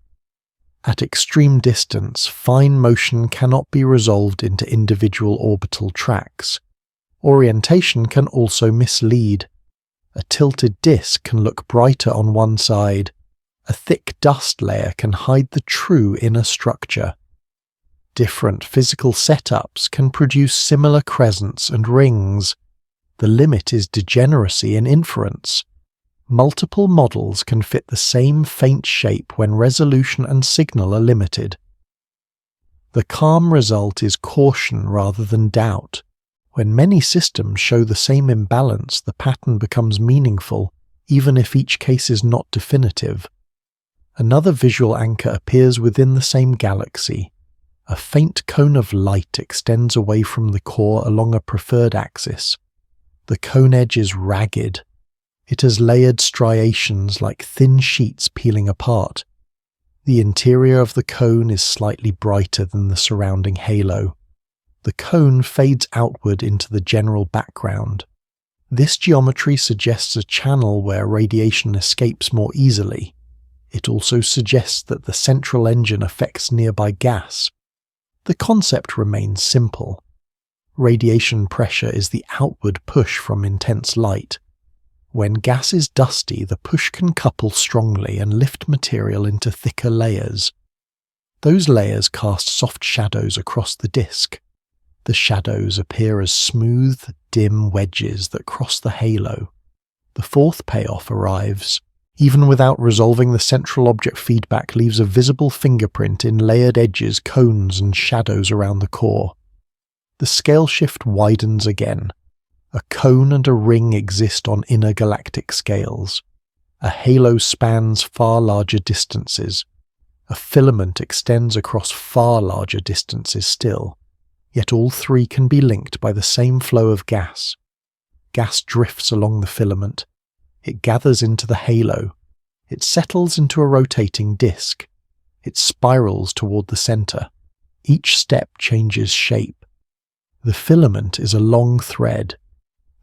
At extreme distance, fine motion cannot be resolved into individual orbital tracks. Orientation can also mislead. A tilted disk can look brighter on one side. A thick dust layer can hide the true inner structure. Different physical setups can produce similar crescents and rings. The limit is degeneracy in inference. Multiple models can fit the same faint shape when resolution and signal are limited. The calm result is caution rather than doubt. When many systems show the same imbalance, the pattern becomes meaningful, even if each case is not definitive. Another visual anchor appears within the same galaxy. A faint cone of light extends away from the core along a preferred axis. The cone edge is ragged. It has layered striations like thin sheets peeling apart. The interior of the cone is slightly brighter than the surrounding halo. The cone fades outward into the general background. This geometry suggests a channel where radiation escapes more easily. It also suggests that the central engine affects nearby gas. The concept remains simple. Radiation pressure is the outward push from intense light. When gas is dusty, the push can couple strongly and lift material into thicker layers. Those layers cast soft shadows across the disk. The shadows appear as smooth, dim wedges that cross the halo. The fourth payoff arrives. Even without resolving, the central object feedback leaves a visible fingerprint in layered edges, cones, and shadows around the core. The scale shift widens again. A cone and a ring exist on inner galactic scales. A halo spans far larger distances. A filament extends across far larger distances still. Yet all three can be linked by the same flow of gas. Gas drifts along the filament. It gathers into the halo. It settles into a rotating disk. It spirals toward the center. Each step changes shape. The filament is a long thread.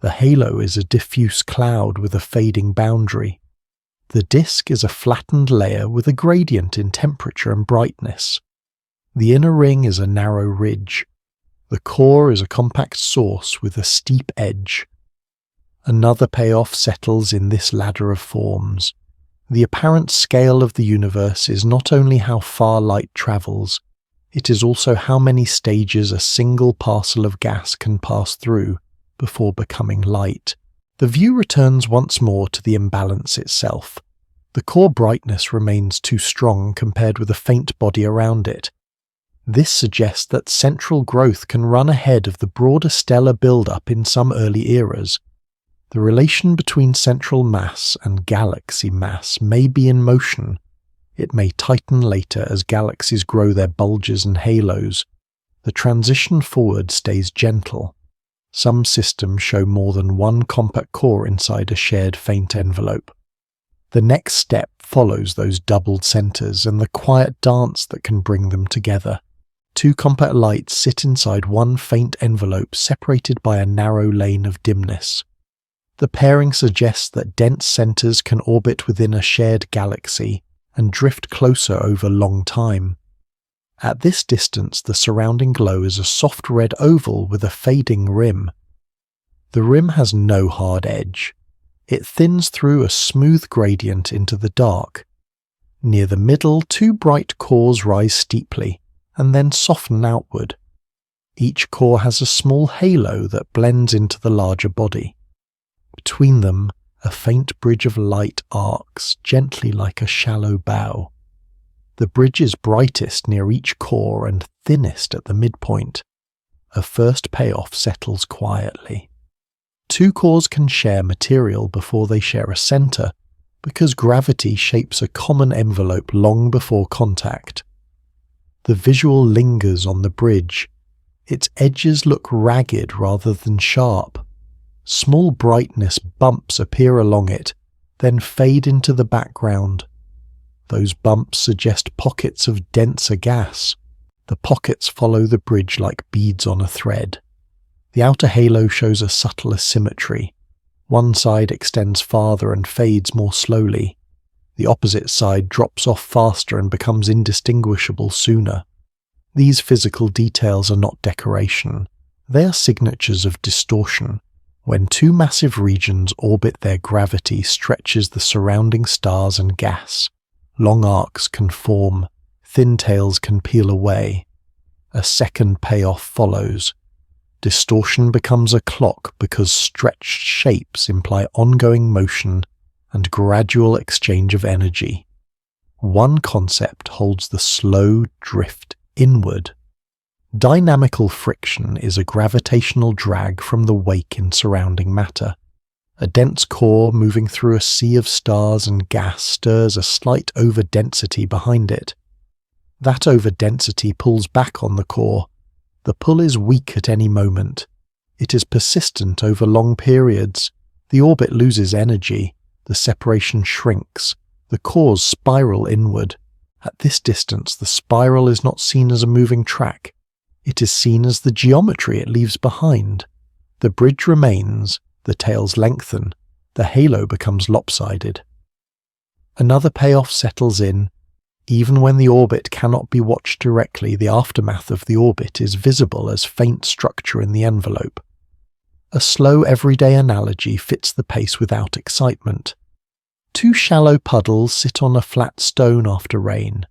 The halo is a diffuse cloud with a fading boundary. The disk is a flattened layer with a gradient in temperature and brightness. The inner ring is a narrow ridge. The core is a compact source with a steep edge. Another payoff settles in this ladder of forms. The apparent scale of the universe is not only how far light travels, it is also how many stages a single parcel of gas can pass through before becoming light. The view returns once more to the imbalance itself. The core brightness remains too strong compared with a faint body around it. This suggests that central growth can run ahead of the broader stellar build-up in some early eras. The relation between central mass and galaxy mass may be in motion. It may tighten later as galaxies grow their bulges and halos. The transition forward stays gentle. Some systems show more than one compact core inside a shared faint envelope. The next step follows those doubled centers and the quiet dance that can bring them together. Two compact lights sit inside one faint envelope separated by a narrow lane of dimness. The pairing suggests that dense centers can orbit within a shared galaxy and drift closer over long time. At this distance, the surrounding glow is a soft red oval with a fading rim. The rim has no hard edge. It thins through a smooth gradient into the dark. Near the middle, two bright cores rise steeply and then soften outward. Each core has a small halo that blends into the larger body. Between them, a faint bridge of light arcs gently like a shallow bow. The bridge is brightest near each core and thinnest at the midpoint. A first payoff settles quietly. Two cores can share material before they share a center, because gravity shapes a common envelope long before contact. The visual lingers on the bridge. Its edges look ragged rather than sharp. Small brightness bumps appear along it, then fade into the background. Those bumps suggest pockets of denser gas. The pockets follow the bridge like beads on a thread. The outer halo shows a subtle asymmetry. One side extends farther and fades more slowly. The opposite side drops off faster and becomes indistinguishable sooner. These physical details are not decoration. They are signatures of distortion. When two massive regions orbit, their gravity stretches the surrounding stars and gas. Long arcs can form, thin tails can peel away. A second payoff follows. Distortion becomes a clock because stretched shapes imply ongoing motion and gradual exchange of energy. One concept holds the slow drift inward. Dynamical friction is a gravitational drag from the wake in surrounding matter. A dense core moving through a sea of stars and gas stirs a slight overdensity behind it. That overdensity pulls back on the core. The pull is weak at any moment. It is persistent over long periods. The orbit loses energy. The separation shrinks. The cores spiral inward. At this distance, the spiral is not seen as a moving track. It is seen as the geometry it leaves behind. The bridge remains, the tails lengthen, the halo becomes lopsided. Another payoff settles in. Even when the orbit cannot be watched directly, the aftermath of the orbit is visible as faint structure in the envelope. A slow everyday analogy fits the pace without excitement. Two shallow puddles sit on a flat stone after rain.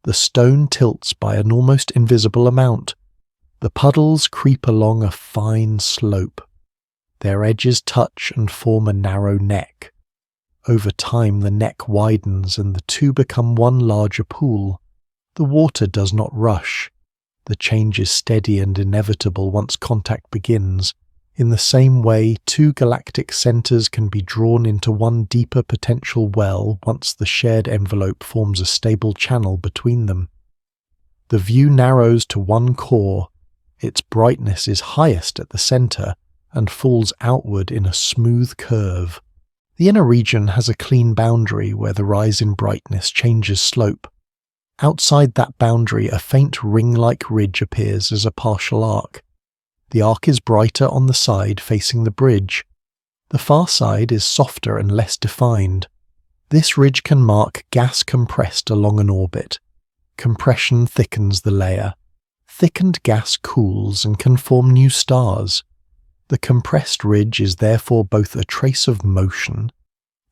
The stone tilts by an almost invisible amount. The puddles creep along a fine slope. Their edges touch and form a narrow neck. Over time the neck widens and the two become one larger pool. The water does not rush. The change is steady and inevitable once contact begins. In the same way, two galactic centers can be drawn into one deeper potential well once the shared envelope forms a stable channel between them. The view narrows to one core. Its brightness is highest at the center and falls outward in a smooth curve. The inner region has a clean boundary where the rise in brightness changes slope. Outside that boundary, a faint ring-like ridge appears as a partial arc. The arc is brighter on the side facing the bridge. The far side is softer and less defined. This ridge can mark gas compressed along an orbit. Compression thickens the layer. thickened gas cools and can form new stars. The compressed ridge is therefore both a trace of motion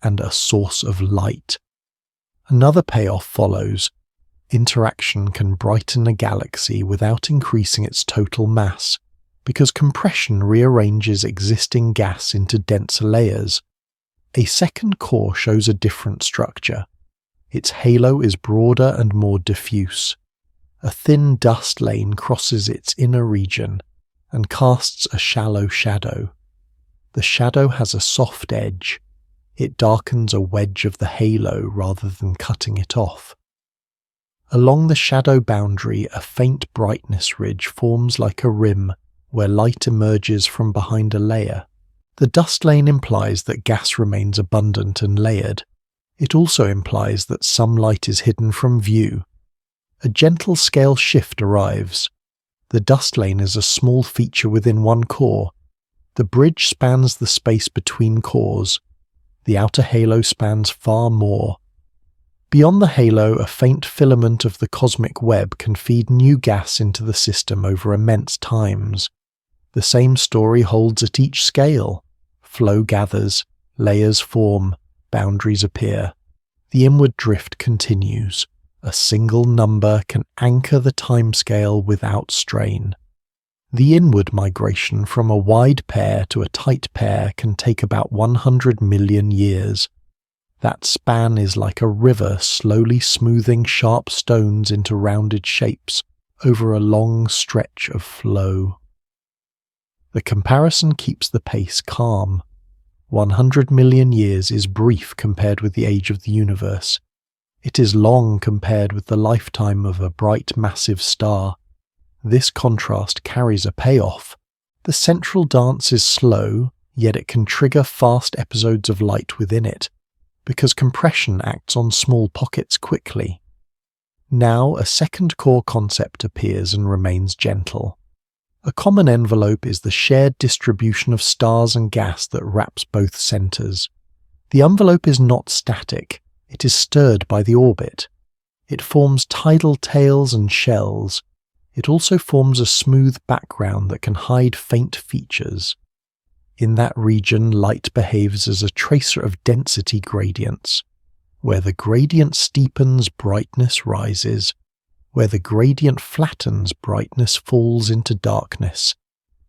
and a source of light. Another payoff follows. Interaction can brighten a galaxy without increasing its total mass, because compression rearranges existing gas into denser layers. A second core shows a different structure. Its halo is broader and more diffuse. A thin dust lane crosses its inner region and casts a shallow shadow. The shadow has a soft edge. It darkens a wedge of the halo rather than cutting it off. Along the shadow boundary, a faint brightness ridge forms like a rim where light emerges from behind a layer. The dust lane implies that gas remains abundant and layered. It also implies that some light is hidden from view. A gentle scale shift arrives. The dust lane is a small feature within one core. The bridge spans the space between cores. The outer halo spans far more. Beyond the halo, a faint filament of the cosmic web can feed new gas into the system over immense times. The same story holds at each scale. Flow gathers, layers form, boundaries appear. The inward drift continues. A single number can anchor the timescale without strain. The inward migration from a wide pair to a tight pair can take about 100 million years. That span is like a river slowly smoothing sharp stones into rounded shapes over a long stretch of flow. The comparison keeps the pace calm. 100 million years is brief compared with the age of the universe. It is long compared with the lifetime of a bright, massive star. This contrast carries a payoff. The central dance is slow, yet it can trigger fast episodes of light within it, because compression acts on small pockets quickly. Now a second core concept appears and remains gentle. A common envelope is the shared distribution of stars and gas that wraps both centers. The envelope is not static, it is stirred by the orbit. It forms tidal tails and shells. It also forms a smooth background that can hide faint features. In that region, light behaves as a tracer of density gradients. Where the gradient steepens, brightness rises. Where the gradient flattens, brightness falls into darkness.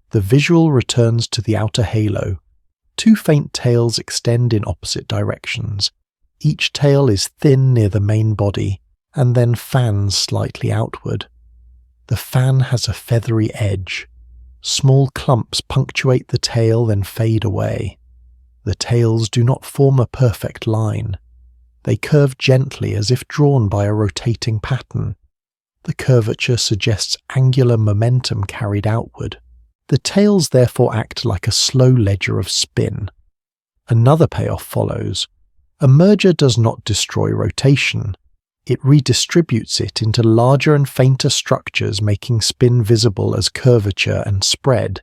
The visual returns to the outer halo. Two faint tails extend in opposite directions. Each tail is thin near the main body, and then fans slightly outward. The fan has a feathery edge. Small clumps punctuate the tail, then fade away. The tails do not form a perfect line. They curve gently as if drawn by a rotating pattern. The curvature suggests angular momentum carried outward. The tails therefore act like a slow ledger of spin. Another payoff follows. A merger does not destroy rotation. It redistributes it into larger and fainter structures, making spin visible as curvature and spread.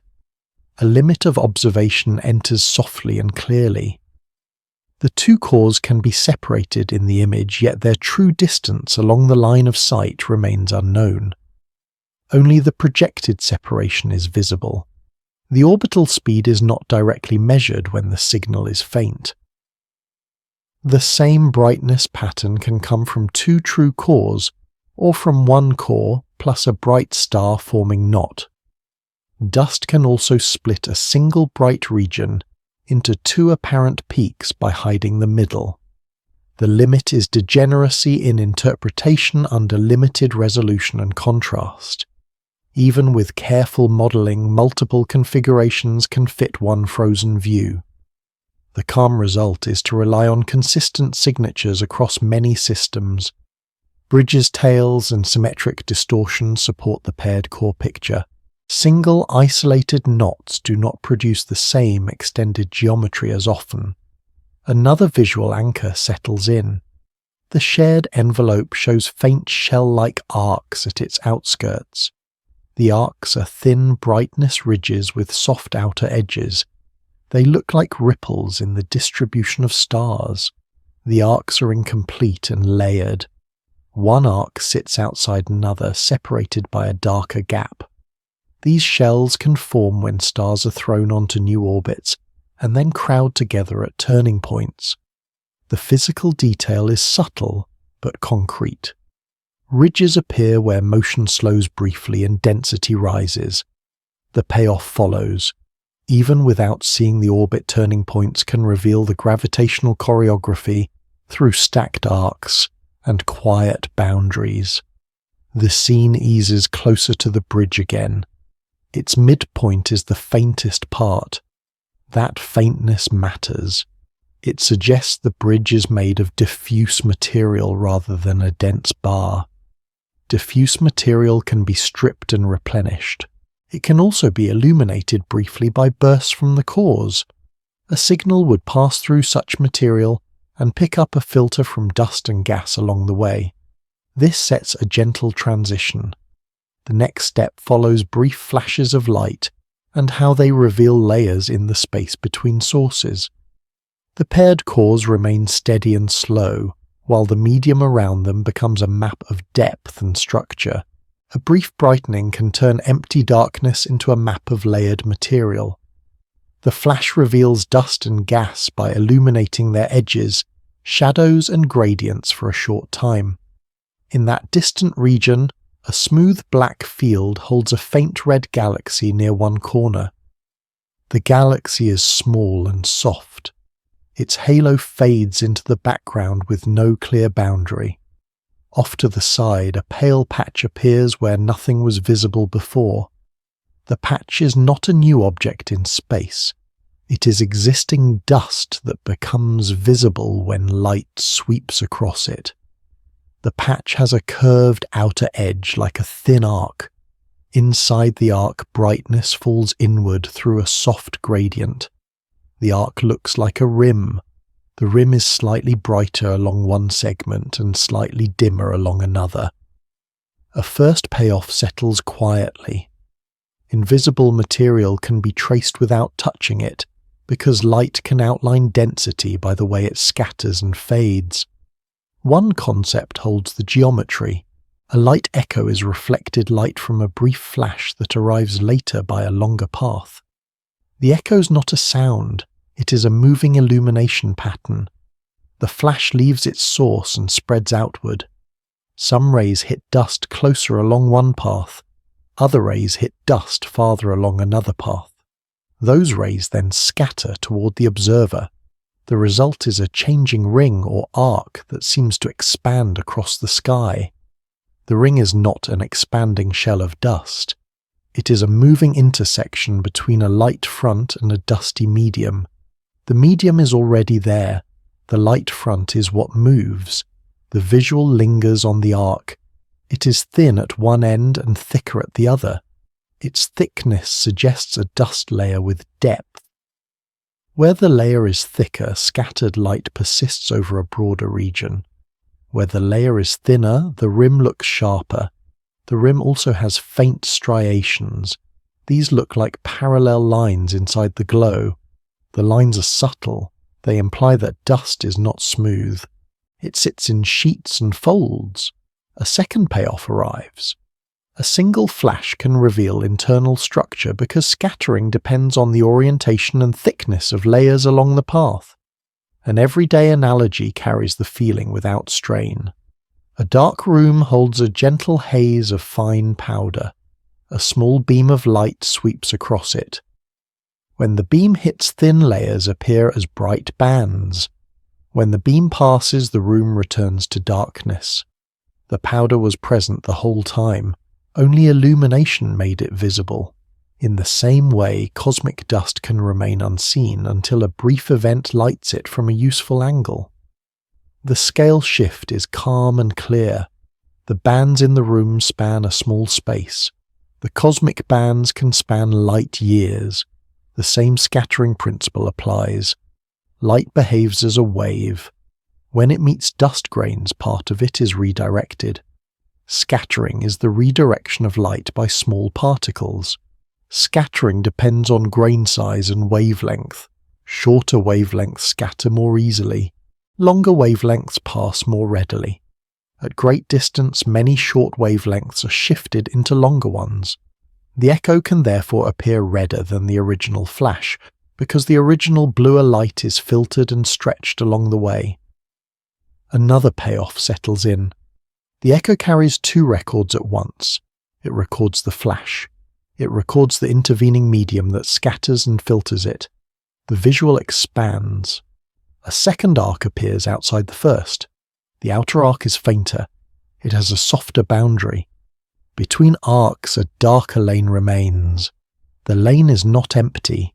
A limit of observation enters softly and clearly. The two cores can be separated in the image, yet their true distance along the line of sight remains unknown. Only the projected separation is visible. The orbital speed is not directly measured when the signal is faint. The same brightness pattern can come from two true cores, or from one core plus a bright star forming knot. Dust can also split a single bright region into two apparent peaks by hiding the middle. The limit is degeneracy in interpretation under limited resolution and contrast. Even with careful modelling, multiple configurations can fit one frozen view. The calm result is to rely on consistent signatures across many systems. Bridges, tails, and symmetric distortion support the paired core picture. Single isolated knots do not produce the same extended geometry as often. Another visual anchor settles in. The shared envelope shows faint shell-like arcs at its outskirts. The arcs are thin brightness ridges with soft outer edges. They look like ripples in the distribution of stars. The arcs are incomplete and layered. One arc sits outside another, separated by a darker gap. These shells can form when stars are thrown onto new orbits and then crowd together at turning points. The physical detail is subtle but concrete. Ridges appear where motion slows briefly and density rises. The payoff follows. Even without seeing the orbit, turning points can reveal the gravitational choreography through stacked arcs and quiet boundaries. The scene eases closer to the bridge again. Its midpoint is the faintest part. That faintness matters. It suggests the bridge is made of diffuse material rather than a dense bar. Diffuse material can be stripped and replenished. It can also be illuminated briefly by bursts from the cores. A signal would pass through such material and pick up a filter from dust and gas along the way. This sets a gentle transition. The next step follows brief flashes of light and how they reveal layers in the space between sources. The paired cores remain steady and slow, while the medium around them becomes a map of depth and structure. A brief brightening can turn empty darkness into a map of layered material. The flash reveals dust and gas by illuminating their edges, shadows and gradients for a short time. In that distant region, a smooth black field holds a faint red galaxy near one corner. The galaxy is small and soft. Its halo fades into the background with no clear boundary. Off to the side, a pale patch appears where nothing was visible before. The patch is not a new object in space. It is existing dust that becomes visible when light sweeps across it. The patch has a curved outer edge like a thin arc. Inside the arc, brightness falls inward through a soft gradient. The arc looks like a rim. The rim is slightly brighter along one segment and slightly dimmer along another. A first payoff settles quietly. Invisible material can be traced without touching it, because light can outline density by the way it scatters and fades. One concept holds the geometry. A light echo is reflected light from a brief flash that arrives later by a longer path. The echo's not a sound, it is a moving illumination pattern. The flash leaves its source and spreads outward. Some rays hit dust closer along one path, other rays hit dust farther along another path. Those rays then scatter toward the observer. The result is a changing ring or arc that seems to expand across the sky. The ring is not an expanding shell of dust. It is a moving intersection between a light front and a dusty medium. The medium is already there. The light front is what moves. The visual lingers on the arc. It is thin at one end and thicker at the other. Its thickness suggests a dust layer with depth. Where the layer is thicker, scattered light persists over a broader region. Where the layer is thinner, the rim looks sharper. The rim also has faint striations. These look like parallel lines inside the glow. The lines are subtle. They imply that dust is not smooth. It sits in sheets and folds. A second payoff arrives. A single flash can reveal internal structure because scattering depends on the orientation and thickness of layers along the path. An everyday analogy carries the feeling without strain. A dark room holds a gentle haze of fine powder. A small beam of light sweeps across it. When the beam hits thin layers appear as bright bands. When the beam passes, the room returns to darkness. The powder was present the whole time. Only illumination made it visible. In the same way, cosmic dust can remain unseen until a brief event lights it from a useful angle. The scale shift is calm and clear. The bands in the room span a small space. The cosmic bands can span light years. The same scattering principle applies. Light behaves as a wave. When it meets dust grains, part of it is redirected. Scattering is the redirection of light by small particles. Scattering depends on grain size and wavelength. Shorter wavelengths scatter more easily. Longer wavelengths pass more readily. At great distance, many short wavelengths are shifted into longer ones. The echo can therefore appear redder than the original flash, because the original bluer light is filtered and stretched along the way. Another payoff settles in. The echo carries two records at once. It records the flash. It records the intervening medium that scatters and filters it. The visual expands. A second arc appears outside the first. The outer arc is fainter. It has a softer boundary. Between arcs, a darker lane remains. The lane is not empty.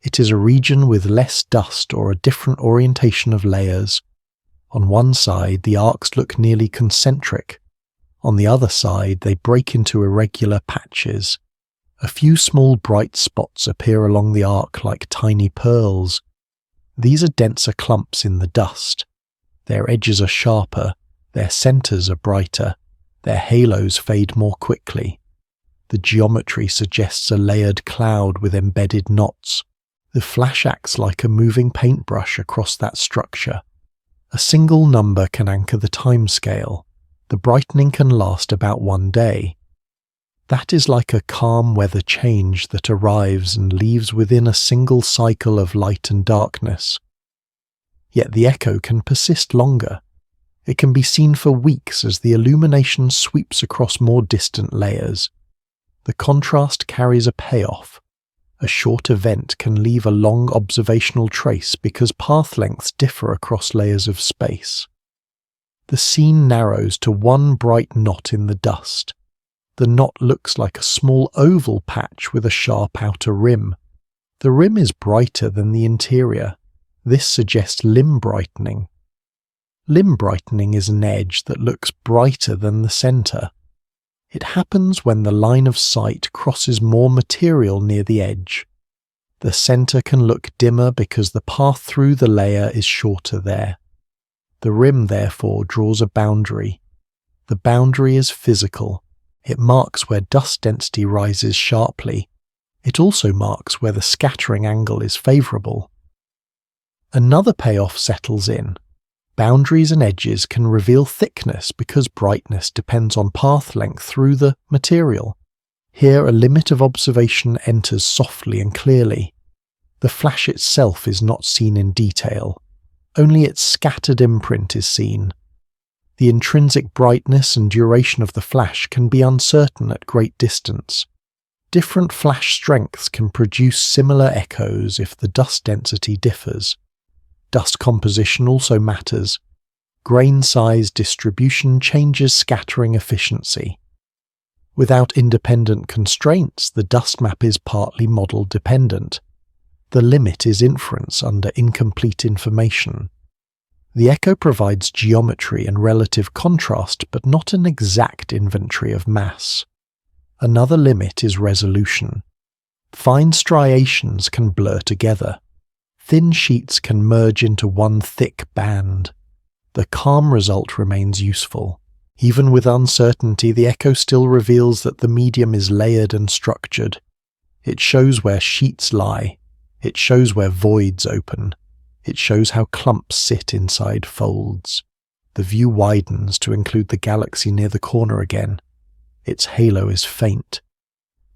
It is a region with less dust or a different orientation of layers. On one side, the arcs look nearly concentric. On the other side, they break into irregular patches. A few small bright spots appear along the arc like tiny pearls. These are denser clumps in the dust. Their edges are sharper, their centers are brighter, their halos fade more quickly. The geometry suggests a layered cloud with embedded knots. The flash acts like a moving paintbrush across that structure. A single number can anchor the timescale. The brightening can last about 1 day. That is like a calm weather change that arrives and leaves within a single cycle of light and darkness. Yet the echo can persist longer. It can be seen for weeks as the illumination sweeps across more distant layers. The contrast carries a payoff. A short event can leave a long observational trace because path lengths differ across layers of space. The scene narrows to one bright knot in the dust. The knot looks like a small oval patch with a sharp outer rim. The rim is brighter than the interior. This suggests limb brightening. Limb brightening is an edge that looks brighter than the center. It happens when the line of sight crosses more material near the edge. The center can look dimmer because the path through the layer is shorter there. The rim, therefore, draws a boundary. The boundary is physical. It marks where dust density rises sharply. It also marks where the scattering angle is favorable. Another payoff settles in. Boundaries and edges can reveal thickness because brightness depends on path length through the material. Here a limit of observation enters softly and clearly. The flash itself is not seen in detail. Only its scattered imprint is seen. The intrinsic brightness and duration of the flash can be uncertain at great distance. Different flash strengths can produce similar echoes if the dust density differs. Dust composition also matters. Grain size distribution changes scattering efficiency. Without independent constraints, the dust map is partly model dependent. The limit is inference under incomplete information. The echo provides geometry and relative contrast, but not an exact inventory of mass. Another limit is resolution. Fine striations can blur together. Thin sheets can merge into one thick band. The calm result remains useful. Even with uncertainty, the echo still reveals that the medium is layered and structured. It shows where sheets lie. It shows where voids open. It shows how clumps sit inside folds. The view widens to include the galaxy near the corner again. Its halo is faint.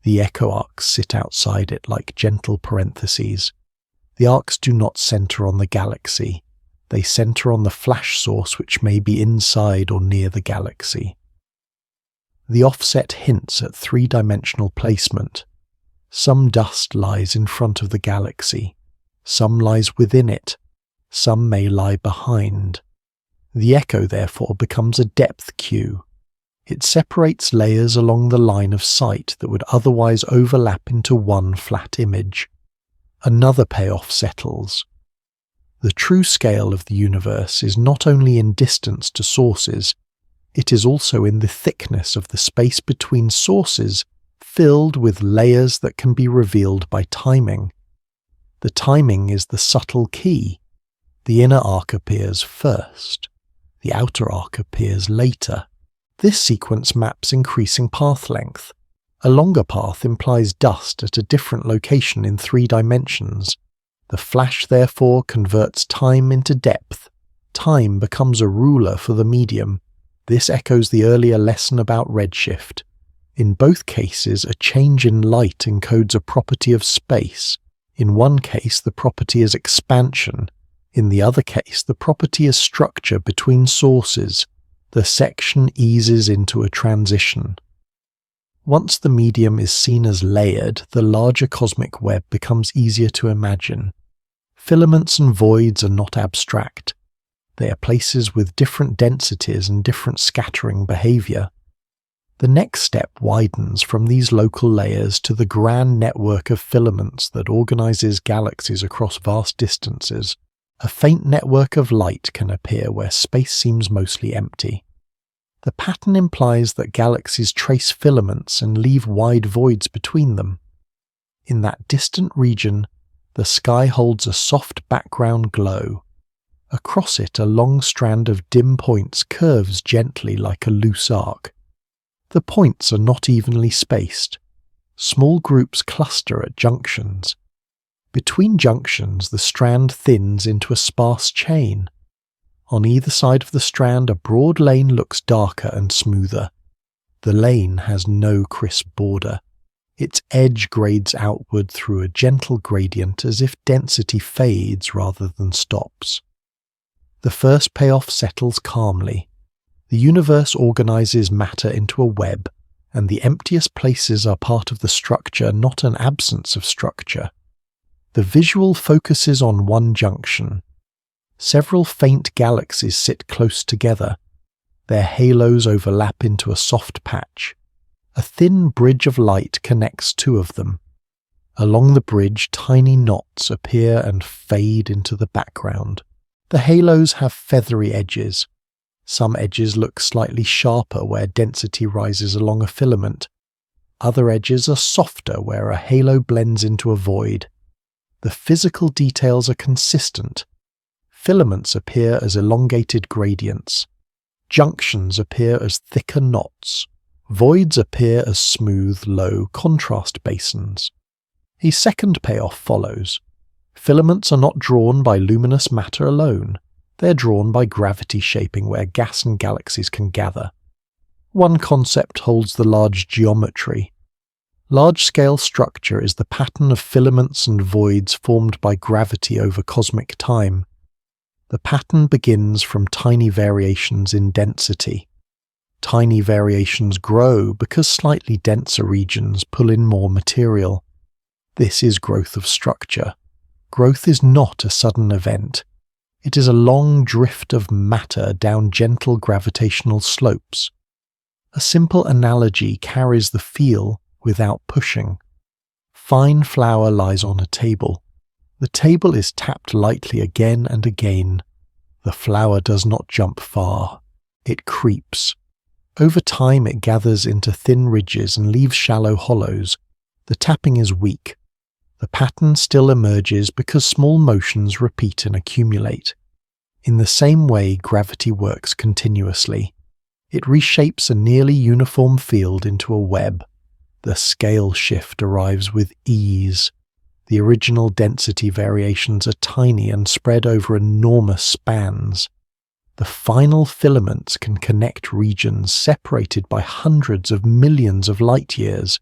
The echo arcs sit outside it like gentle parentheses. The arcs do not center on the galaxy. They center on the flash source which may be inside or near the galaxy. The offset hints at three-dimensional placement. Some dust lies in front of the galaxy. Some lies within it. Some may lie behind. The echo, therefore, becomes a depth cue. It separates layers along the line of sight that would otherwise overlap into one flat image. Another payoff settles. The true scale of the universe is not only in distance to sources, it is also in the thickness of the space between sources filled with layers that can be revealed by timing. The timing is the subtle key. The inner arc appears first. The outer arc appears later. This sequence maps increasing path length. A longer path implies dust at a different location in 3 dimensions. The flash, therefore, converts time into depth. Time becomes a ruler for the medium. This echoes the earlier lesson about redshift. In both cases, a change in light encodes a property of space. In one case, the property is expansion. In the other case, the property is structure between sources. The section eases into a transition. Once the medium is seen as layered, the larger cosmic web becomes easier to imagine. Filaments and voids are not abstract. They are places with different densities and different scattering behavior. The next step widens from these local layers to the grand network of filaments that organizes galaxies across vast distances. A faint network of light can appear where space seems mostly empty. The pattern implies that galaxies trace filaments and leave wide voids between them. In that distant region, the sky holds a soft background glow. Across it, a long strand of dim points curves gently like a loose arc. The points are not evenly spaced. Small groups cluster at junctions. Between junctions, the strand thins into a sparse chain. On either side of the strand, a broad lane looks darker and smoother. The lane has no crisp border. Its edge grades outward through a gentle gradient as if density fades rather than stops. The first payoff settles calmly. The universe organizes matter into a web, and the emptiest places are part of the structure, not an absence of structure. The visual focuses on one junction. Several faint galaxies sit close together. Their halos overlap into a soft patch. A thin bridge of light connects two of them. Along the bridge, tiny knots appear and fade into the background. The halos have feathery edges. Some edges look slightly sharper where density rises along a filament. Other edges are softer where a halo blends into a void. The physical details are consistent. Filaments appear as elongated gradients. Junctions appear as thicker knots. Voids appear as smooth, low contrast basins. A second payoff follows. Filaments are not drawn by luminous matter alone. They are drawn by gravity shaping where gas and galaxies can gather. One concept holds the large geometry. Large-scale structure is the pattern of filaments and voids formed by gravity over cosmic time. The pattern begins from tiny variations in density. Tiny variations grow because slightly denser regions pull in more material. This is growth of structure. Growth is not a sudden event. It is a long drift of matter down gentle gravitational slopes. A simple analogy carries the feel without pushing. Fine flour lies on a table. The table is tapped lightly again and again. The flour does not jump far. It creeps. Over time it gathers into thin ridges and leaves shallow hollows. The tapping is weak. The pattern still emerges because small motions repeat and accumulate. In the same way, gravity works continuously. It reshapes a nearly uniform field into a web. The scale shift arrives with ease. The original density variations are tiny and spread over enormous spans. The final filaments can connect regions separated by hundreds of millions of light years,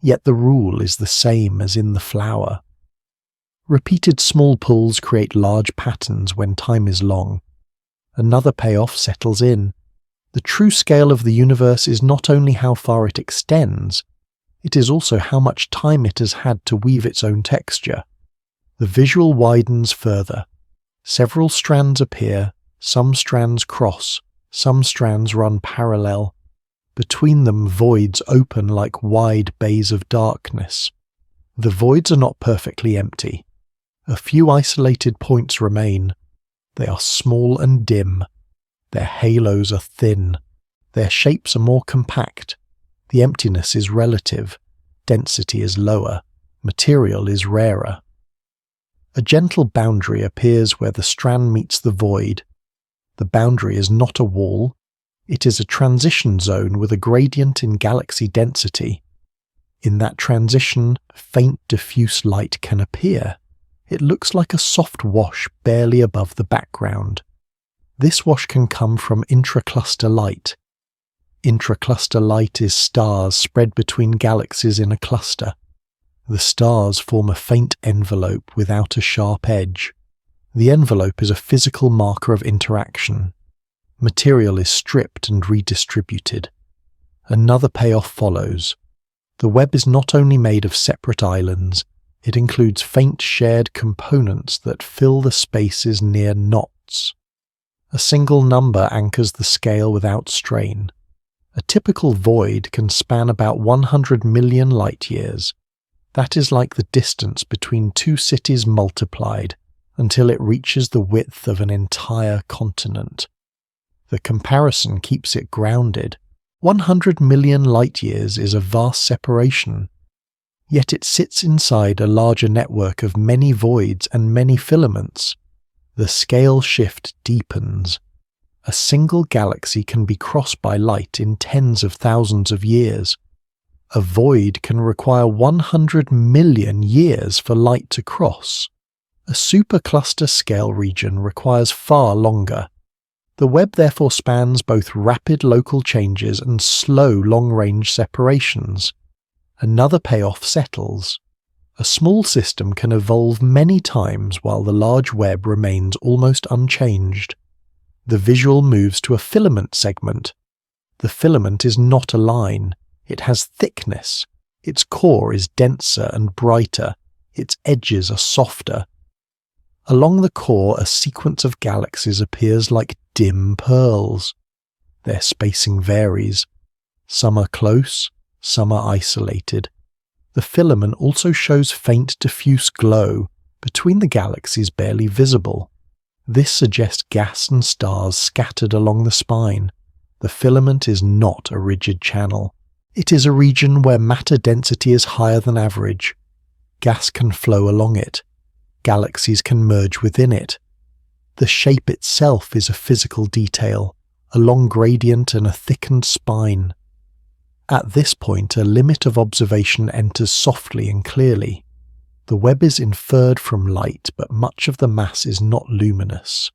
yet the rule is the same as in the flour. Repeated small pulls create large patterns when time is long. Another payoff settles in. The true scale of the universe is not only how far it extends, it is also how much time it has had to weave its own texture. The visual widens further. Several strands appear, some strands cross, some strands run parallel. Between them voids open like wide bays of darkness. The voids are not perfectly empty. A few isolated points remain. They are small and dim. Their halos are thin. Their shapes are more compact. The emptiness is relative. Density is lower. Material is rarer. A gentle boundary appears where the strand meets the void. The boundary is not a wall. It is a transition zone with a gradient in galaxy density. In that transition, faint diffuse light can appear. It looks like a soft wash barely above the background. This wash can come from intracluster light. Intracluster light is stars spread between galaxies in a cluster. The stars form a faint envelope without a sharp edge. The envelope is a physical marker of interaction. Material is stripped and redistributed. Another payoff follows. The web is not only made of separate islands, it includes faint shared components that fill the spaces near knots. A single number anchors the scale without strain. A typical void can span about 100 million light-years. That is like the distance between two cities multiplied until it reaches the width of an entire continent. The comparison keeps it grounded. 100 million light-years is a vast separation. Yet it sits inside a larger network of many voids and many filaments. The scale shift deepens. A single galaxy can be crossed by light in tens of thousands of years. A void can require 100 million years for light to cross. A supercluster scale region requires far longer. The web therefore spans both rapid local changes and slow long-range separations. Another payoff settles. A small system can evolve many times while the large web remains almost unchanged. The visual moves to a filament segment. The filament is not a line. It has thickness. Its core is denser and brighter. Its edges are softer. Along the core, a sequence of galaxies appears like dim pearls. Their spacing varies. Some are close, some are isolated. The filament also shows faint diffuse glow, between the galaxies barely visible. This suggests gas and stars scattered along the spine. The filament is not a rigid channel. It is a region where matter density is higher than average. Gas can flow along it. Galaxies can merge within it. The shape itself is a physical detail, a long gradient and a thickened spine. At this point, a limit of observation enters softly and clearly. The web is inferred from light, but much of the mass is not luminous.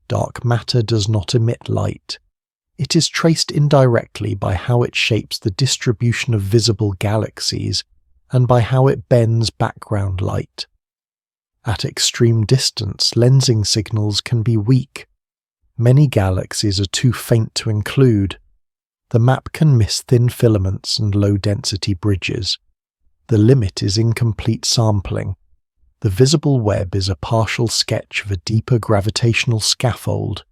Dark matter does not emit light. It is traced indirectly by how it shapes the distribution of visible galaxies and by how it bends background light. At extreme distance, lensing signals can be weak. Many galaxies are too faint to include. The map can miss thin filaments and low-density bridges. The limit is incomplete sampling. The visible web is a partial sketch of a deeper gravitational scaffold.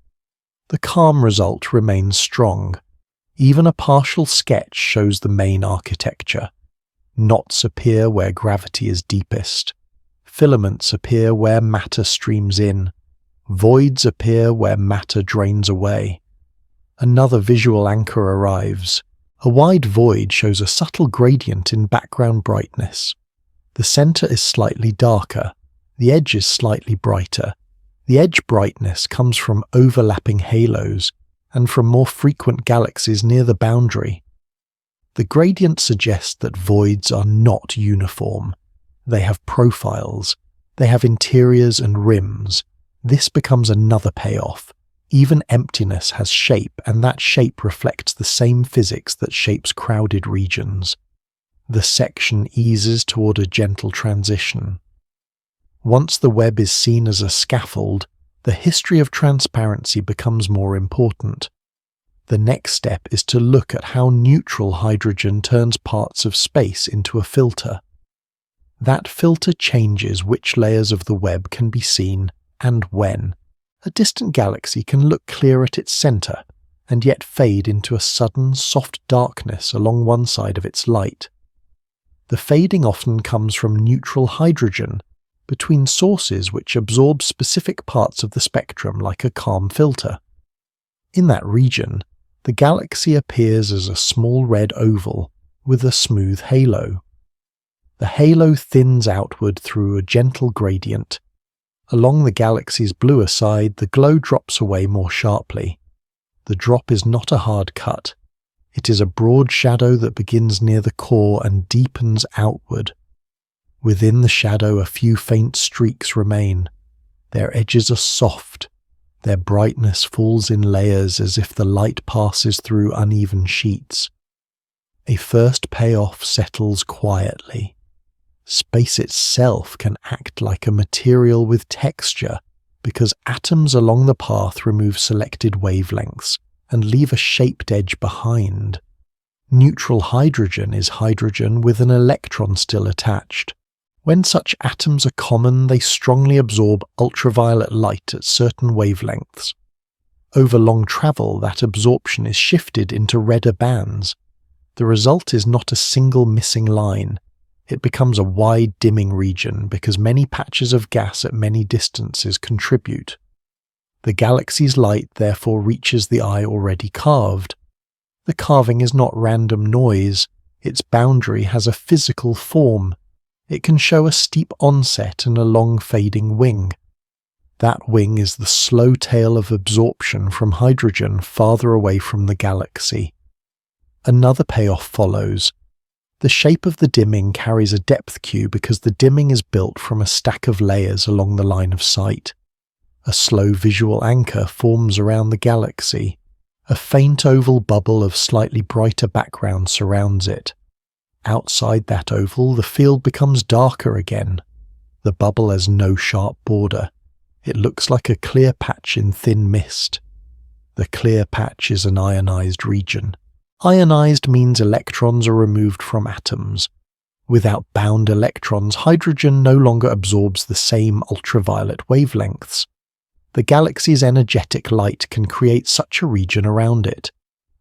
The calm result remains strong. Even a partial sketch shows the main architecture. Knots appear where gravity is deepest. Filaments appear where matter streams in. Voids appear where matter drains away. Another visual anchor arrives. A wide void shows a subtle gradient in background brightness. The center is slightly darker. The edge is slightly brighter. The edge brightness comes from overlapping halos and from more frequent galaxies near the boundary. The gradient suggests that voids are not uniform. They have profiles. They have interiors and rims. This becomes another payoff. Even emptiness has shape, and that shape reflects the same physics that shapes crowded regions. The section eases toward a gentle transition. Once the web is seen as a scaffold, the history of transparency becomes more important. The next step is to look at how neutral hydrogen turns parts of space into a filter. That filter changes which layers of the web can be seen and when. A distant galaxy can look clear at its center, and yet fade into a sudden, soft darkness along one side of its light. The fading often comes from neutral hydrogen, between sources which absorb specific parts of the spectrum like a calm filter. In that region, the galaxy appears as a small red oval with a smooth halo. The halo thins outward through a gentle gradient. Along the galaxy's bluer side, the glow drops away more sharply. The drop is not a hard cut. It is a broad shadow that begins near the core and deepens outward. Within the shadow, a few faint streaks remain. Their edges are soft. Their brightness falls in layers as if the light passes through uneven sheets. A first payoff settles quietly. Space itself can act like a material with texture because atoms along the path remove selected wavelengths and leave a shaped edge behind. Neutral hydrogen is hydrogen with an electron still attached. When such atoms are common, they strongly absorb ultraviolet light at certain wavelengths. Over long travel, that absorption is shifted into redder bands. The result is not a single missing line. It becomes a wide dimming region because many patches of gas at many distances contribute. The galaxy's light therefore reaches the eye already carved. The carving is not random noise. Its boundary has a physical form. It can show a steep onset and a long fading wing. That wing is the slow tail of absorption from hydrogen farther away from the galaxy. Another payoff follows. The shape of the dimming carries a depth cue because the dimming is built from a stack of layers along the line of sight. A slow visual anchor forms around the galaxy. A faint oval bubble of slightly brighter background surrounds it. Outside that oval, the field becomes darker again. The bubble has no sharp border. It looks like a clear patch in thin mist. The clear patch is an ionized region. Ionized means electrons are removed from atoms. Without bound electrons, hydrogen no longer absorbs the same ultraviolet wavelengths. The galaxy's energetic light can create such a region around it.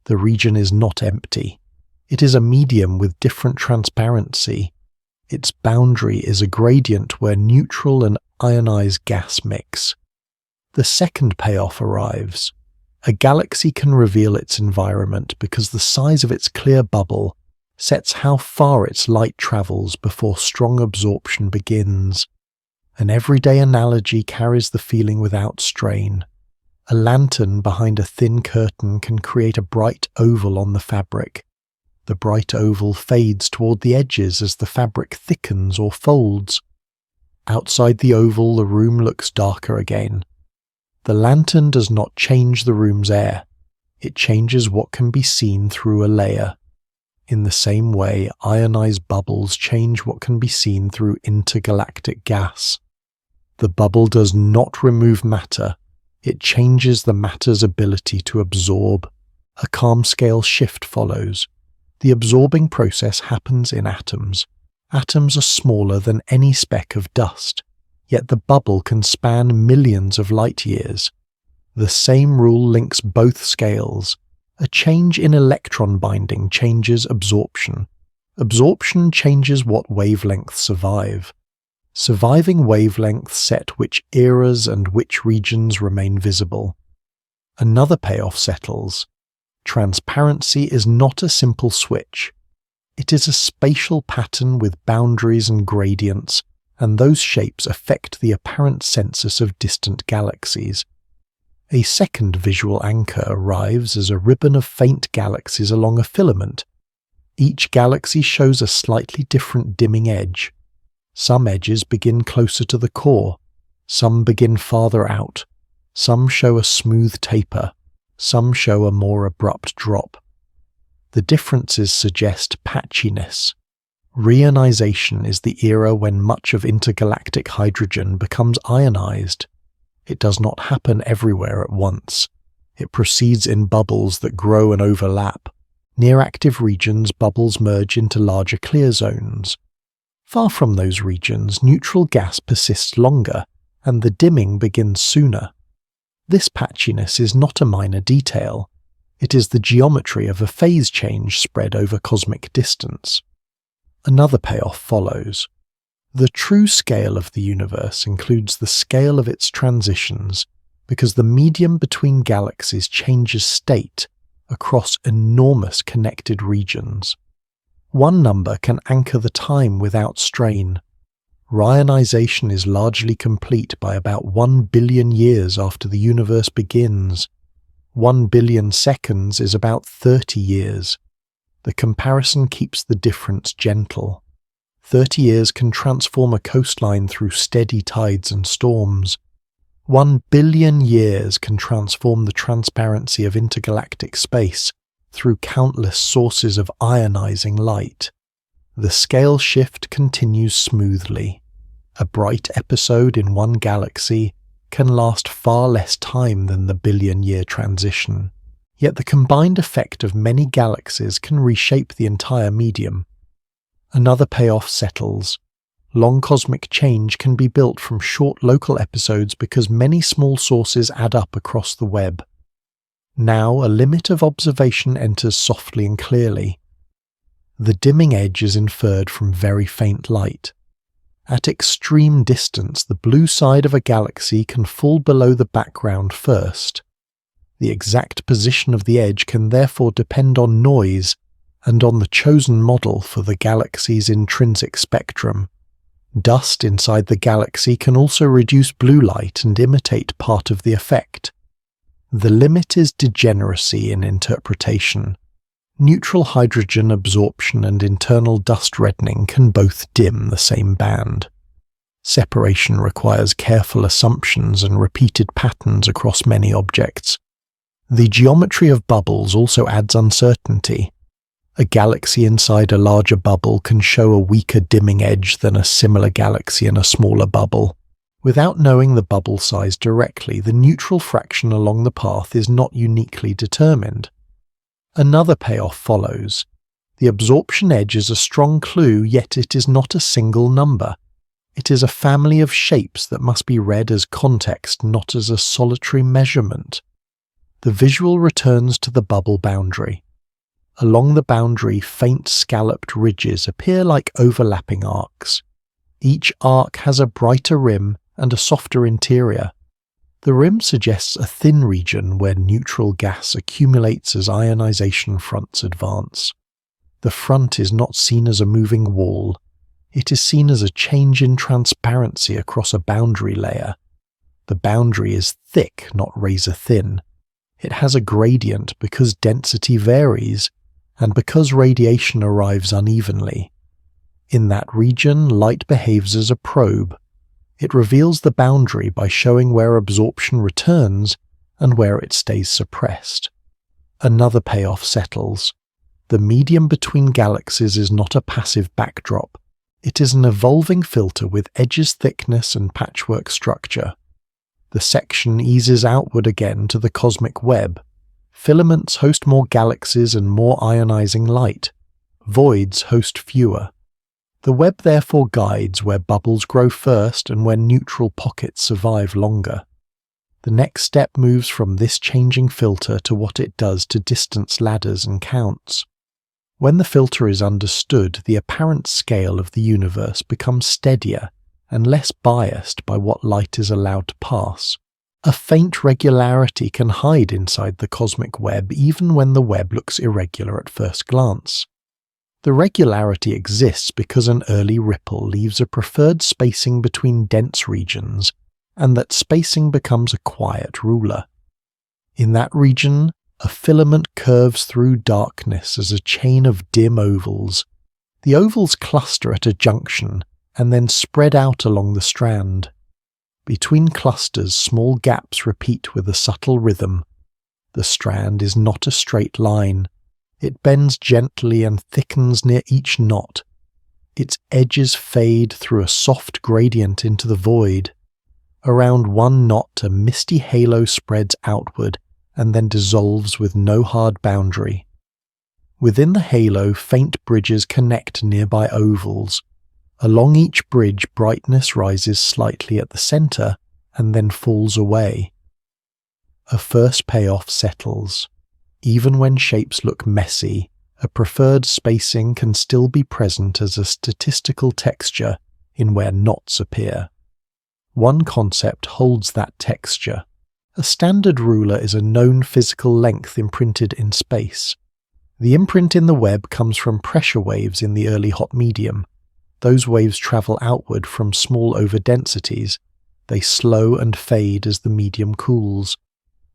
The region is not empty. It is a medium with different transparency. Its boundary is a gradient where neutral and ionized gas mix. The second payoff arrives. A galaxy can reveal its environment because the size of its clear bubble sets how far its light travels before strong absorption begins. An everyday analogy carries the feeling without strain. A lantern behind a thin curtain can create a bright oval on the fabric. The bright oval fades toward the edges as the fabric thickens or folds. Outside the oval, the room looks darker again. The lantern does not change the room's air. It changes what can be seen through a layer. In the same way, ionized bubbles change what can be seen through intergalactic gas. The bubble does not remove matter. It changes the matter's ability to absorb. A calm scale shift follows. The absorbing process happens in atoms. Atoms are smaller than any speck of dust, yet the bubble can span millions of light years. The same rule links both scales. A change in electron binding changes absorption. Absorption changes what wavelengths survive. Surviving wavelengths set which eras and which regions remain visible. Another payoff settles. Transparency is not a simple switch. It is a spatial pattern with boundaries and gradients, and those shapes affect the apparent census of distant galaxies. A second visual anchor arrives as a ribbon of faint galaxies along a filament. Each galaxy shows a slightly different dimming edge. Some edges begin closer to the core, some begin farther out, some show a smooth taper, some show a more abrupt drop. The differences suggest patchiness. Reionization is the era when much of intergalactic hydrogen becomes ionized. It does not happen everywhere at once. It proceeds in bubbles that grow and overlap. Near active regions, bubbles merge into larger clear zones. Far from those regions, neutral gas persists longer, and the dimming begins sooner. This patchiness is not a minor detail. It is the geometry of a phase change spread over cosmic distance. Another payoff follows. The true scale of the universe includes the scale of its transitions, because the medium between galaxies changes state across enormous connected regions. One number can anchor the time without strain. Reionization is largely complete by about 1 billion years after the universe begins. 1 billion seconds is about 30 years. The comparison keeps the difference gentle. 30 years can transform a coastline through steady tides and storms. 1 billion years can transform the transparency of intergalactic space through countless sources of ionizing light. The scale shift continues smoothly. A bright episode in one galaxy can last far less time than the billion-year transition. Yet the combined effect of many galaxies can reshape the entire medium. Another payoff settles. Long cosmic change can be built from short local episodes because many small sources add up across the web. Now a limit of observation enters softly and clearly. The dimming edge is inferred from very faint light. At extreme distance, the blue side of a galaxy can fall below the background first. The exact position of the edge can therefore depend on noise and on the chosen model for the galaxy's intrinsic spectrum. Dust inside the galaxy can also reduce blue light and imitate part of the effect. The limit is degeneracy in interpretation. Neutral hydrogen absorption and internal dust reddening can both dim the same band. Separation requires careful assumptions and repeated patterns across many objects. The geometry of bubbles also adds uncertainty. A galaxy inside a larger bubble can show a weaker dimming edge than a similar galaxy in a smaller bubble. Without knowing the bubble size directly, the neutral fraction along the path is not uniquely determined. Another payoff follows. The absorption edge is a strong clue, yet it is not a single number. It is a family of shapes that must be read as context, not as a solitary measurement. The visual returns to the bubble boundary. Along the boundary, faint scalloped ridges appear like overlapping arcs. Each arc has a brighter rim and a softer interior. The rim suggests a thin region where neutral gas accumulates as ionization fronts advance. The front is not seen as a moving wall. It is seen as a change in transparency across a boundary layer. The boundary is thick, not razor-thin. It has a gradient because density varies, and because radiation arrives unevenly. In that region, light behaves as a probe. It reveals the boundary by showing where absorption returns and where it stays suppressed. Another payoff settles. The medium between galaxies is not a passive backdrop. It is an evolving filter with edges, thickness, and patchwork structure. The section eases outward again to the cosmic web. Filaments host more galaxies and more ionizing light. Voids host fewer. The web therefore guides where bubbles grow first and where neutral pockets survive longer. The next step moves from this changing filter to what it does to distance ladders and counts. When the filter is understood, the apparent scale of the universe becomes steadier and less biased by what light is allowed to pass. A faint regularity can hide inside the cosmic web even when the web looks irregular at first glance. The regularity exists because an early ripple leaves a preferred spacing between dense regions, and that spacing becomes a quiet ruler. In that region, a filament curves through darkness as a chain of dim ovals. The ovals cluster at a junction and then spread out along the strand. Between clusters, small gaps repeat with a subtle rhythm. The strand is not a straight line. It bends gently and thickens near each knot. Its edges fade through a soft gradient into the void. Around one knot, a misty halo spreads outward and then dissolves with no hard boundary. Within the halo, faint bridges connect nearby ovals. Along each bridge, brightness rises slightly at the center and then falls away. A first payoff settles. Even when shapes look messy, a preferred spacing can still be present as a statistical texture in where knots appear. One concept holds that texture. A standard ruler is a known physical length imprinted in space. The imprint in the web comes from pressure waves in the early hot medium. Those waves travel outward from small overdensities. They slow and fade as the medium cools.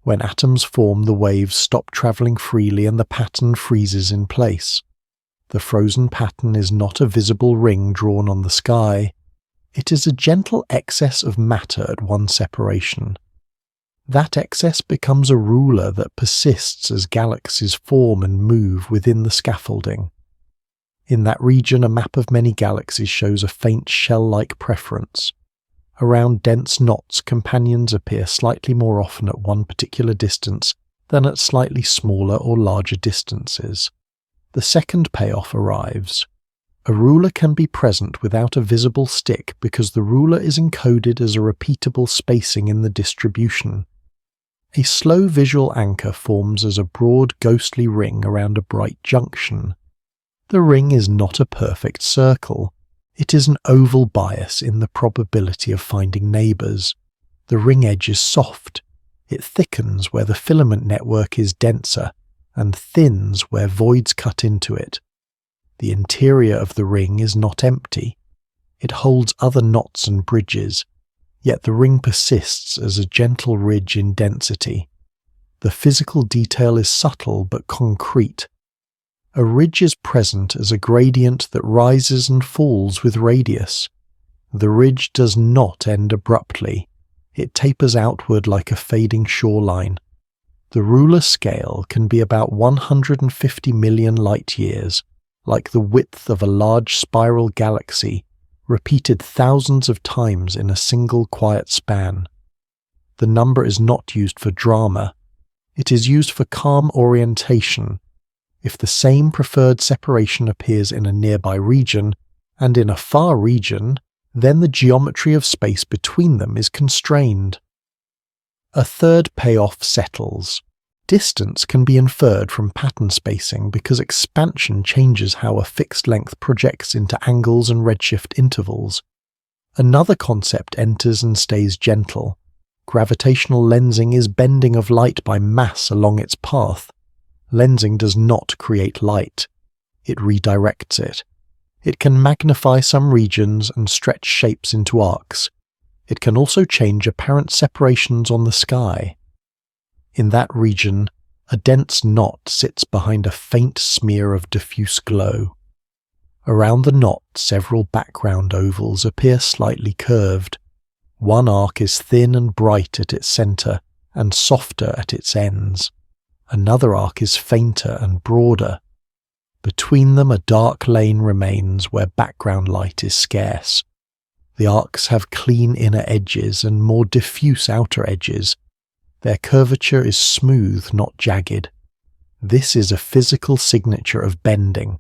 When atoms form, the waves stop traveling freely and the pattern freezes in place. The frozen pattern is not a visible ring drawn on the sky. It is a gentle excess of matter at one separation. That excess becomes a ruler that persists as galaxies form and move within the scaffolding. In that region, a map of many galaxies shows a faint shell-like preference. Around dense knots, companions appear slightly more often at one particular distance than at slightly smaller or larger distances. The second payoff arrives. A ruler can be present without a visible stick because the ruler is encoded as a repeatable spacing in the distribution. A slow visual anchor forms as a broad ghostly ring around a bright junction. The ring is not a perfect circle. It is an oval bias in the probability of finding neighbours. The ring edge is soft. It thickens where the filament network is denser and thins where voids cut into it. The interior of the ring is not empty. It holds other knots and bridges, yet the ring persists as a gentle ridge in density. The physical detail is subtle but concrete. A ridge is present as a gradient that rises and falls with radius. The ridge does not end abruptly. It tapers outward like a fading shoreline. The ruler scale can be about 150 million light-years, like the width of a large spiral galaxy, repeated thousands of times in a single quiet span. The number is not used for drama. It is used for calm orientation. If the same preferred separation appears in a nearby region and in a far region, then the geometry of space between them is constrained. A third payoff settles. Distance can be inferred from pattern spacing because expansion changes how a fixed length projects into angles and redshift intervals. Another concept enters and stays gentle. Gravitational lensing is bending of light by mass along its path. Lensing does not create light. It redirects it. It can magnify some regions and stretch shapes into arcs. It can also change apparent separations on the sky. In that region, a dense knot sits behind a faint smear of diffuse glow. Around the knot, several background ovals appear slightly curved. One arc is thin and bright at its center and softer at its ends. Another arc is fainter and broader. Between them a dark lane remains where background light is scarce. The arcs have clean inner edges and more diffuse outer edges. Their curvature is smooth, not jagged. This is a physical signature of bending.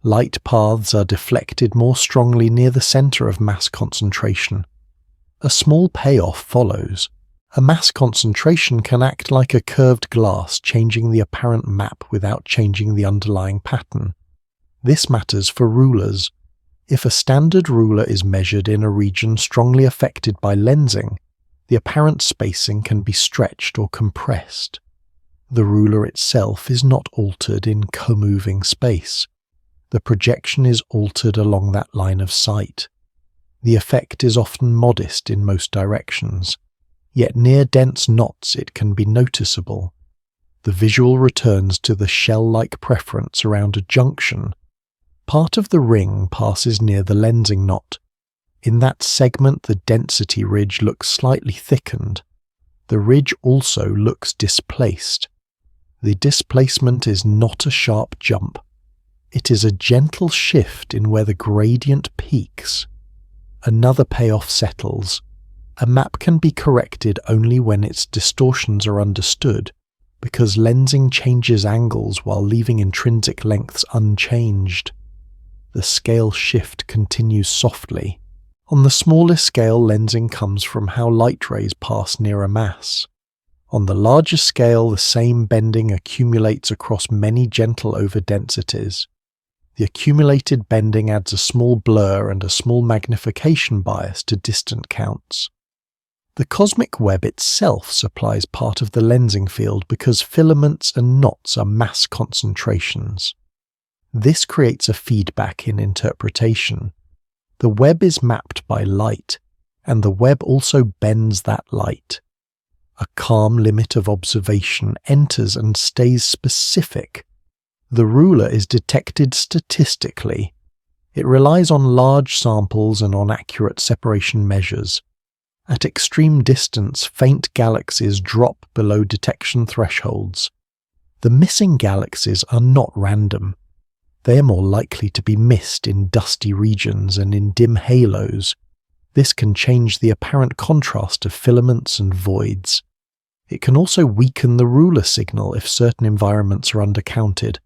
Light paths are deflected more strongly near the center of mass concentration. A small payoff follows. A mass concentration can act like a curved glass, changing the apparent map without changing the underlying pattern. This matters for rulers. If a standard ruler is measured in a region strongly affected by lensing, the apparent spacing can be stretched or compressed. The ruler itself is not altered in co-moving space. The projection is altered along that line of sight. The effect is often modest in most directions. Yet near dense knots it can be noticeable. The visual returns to the shell-like preference around a junction. Part of the ring passes near the lensing knot. In that segment the density ridge looks slightly thickened. The ridge also looks displaced. The displacement is not a sharp jump. It is a gentle shift in where the gradient peaks. Another payoff settles. A map can be corrected only when its distortions are understood, because lensing changes angles while leaving intrinsic lengths unchanged. The scale shift continues softly. On the smallest scale, lensing comes from how light rays pass near a mass. On the larger scale, the same bending accumulates across many gentle overdensities. The accumulated bending adds a small blur and a small magnification bias to distant counts. The cosmic web itself supplies part of the lensing field because filaments and knots are mass concentrations. This creates a feedback in interpretation. The web is mapped by light, and the web also bends that light. A calm limit of observation enters and stays specific. The ruler is detected statistically. It relies on large samples and on accurate separation measures. At extreme distance, faint galaxies drop below detection thresholds. The missing galaxies are not random. They are more likely to be missed in dusty regions and in dim halos. This can change the apparent contrast of filaments and voids. It can also weaken the ruler signal if certain environments are undercounted.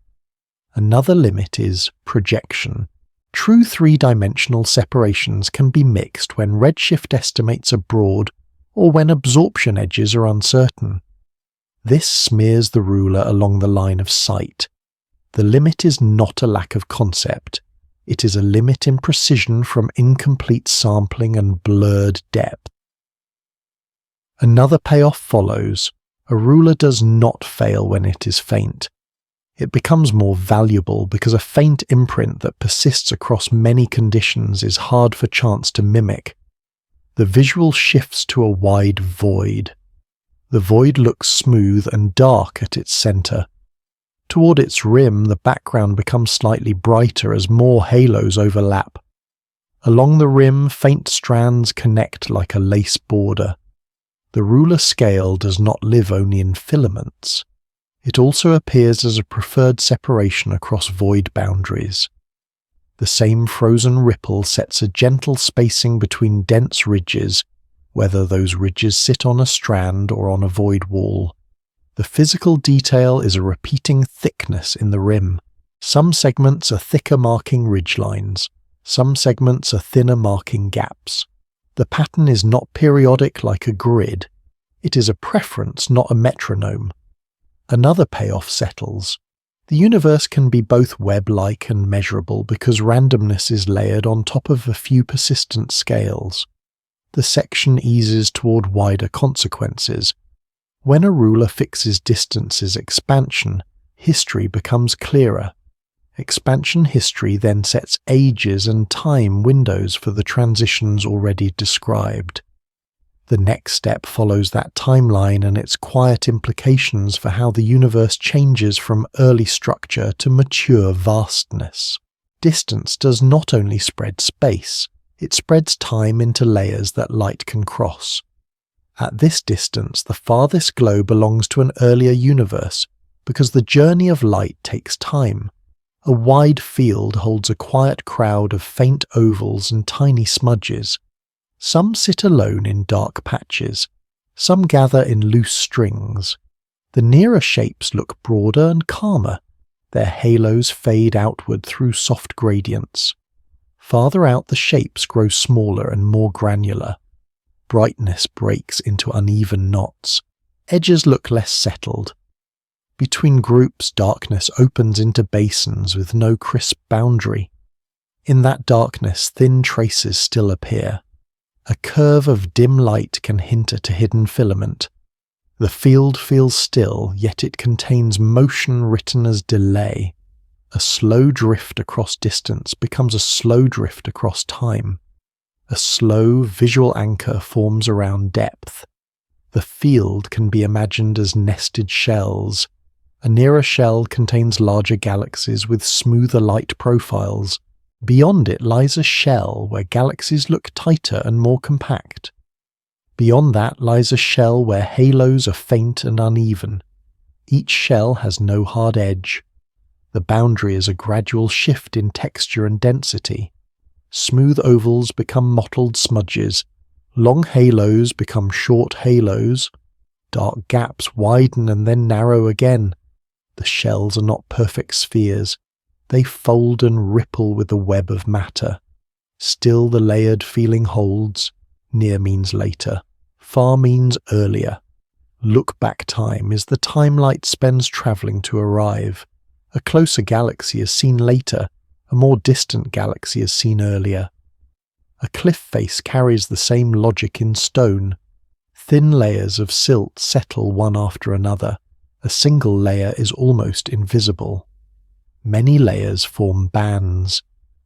Another limit is projection. True three-dimensional separations can be mixed when redshift estimates are broad or when absorption edges are uncertain. This smears the ruler along the line of sight. The limit is not a lack of concept. It is a limit in precision from incomplete sampling and blurred depth. Another payoff follows. A ruler does not fail when it is faint. It becomes more valuable because a faint imprint that persists across many conditions is hard for chance to mimic. The visual shifts to a wide void. The void looks smooth and dark at its center. Toward its rim, the background becomes slightly brighter as more halos overlap. Along the rim, faint strands connect like a lace border. The ruler scale does not live only in filaments. It also appears as a preferred separation across void boundaries. The same frozen ripple sets a gentle spacing between dense ridges, whether those ridges sit on a strand or on a void wall. The physical detail is a repeating thickness in the rim. Some segments are thicker marking ridgelines. Some segments are thinner marking gaps. The pattern is not periodic like a grid. It is a preference, not a metronome. Another payoff settles. The universe can be both web-like and measurable because randomness is layered on top of a few persistent scales. The section eases toward wider consequences. When a ruler fixes distance's expansion, history becomes clearer. Expansion history then sets ages and time windows for the transitions already described. The next step follows that timeline and its quiet implications for how the universe changes from early structure to mature vastness. Distance does not only spread space, it spreads time into layers that light can cross. At this distance, the farthest glow belongs to an earlier universe, because the journey of light takes time. A wide field holds a quiet crowd of faint ovals and tiny smudges. Some sit alone in dark patches. Some gather in loose strings. The nearer shapes look broader and calmer. Their halos fade outward through soft gradients. Farther out, the shapes grow smaller and more granular. Brightness breaks into uneven knots. Edges look less settled. Between groups, darkness opens into basins with no crisp boundary. In that darkness, thin traces still appear. A curve of dim light can hint at a hidden filament. The field feels still, yet it contains motion written as delay. A slow drift across distance becomes a slow drift across time. A slow visual anchor forms around depth. The field can be imagined as nested shells. A nearer shell contains larger galaxies with smoother light profiles. Beyond it lies a shell where galaxies look tighter and more compact. Beyond that lies a shell where halos are faint and uneven. Each shell has no hard edge. The boundary is a gradual shift in texture and density. Smooth ovals become mottled smudges. Long halos become short halos. Dark gaps widen and then narrow again. The shells are not perfect spheres. They fold and ripple with the web of matter. Still the layered feeling holds. Near means later. Far means earlier. Look-back time is the time light spends travelling to arrive. A closer galaxy is seen later. A more distant galaxy is seen earlier. A cliff face carries the same logic in stone. Thin layers of silt settle one after another. A single layer is almost invisible. Many layers form bands.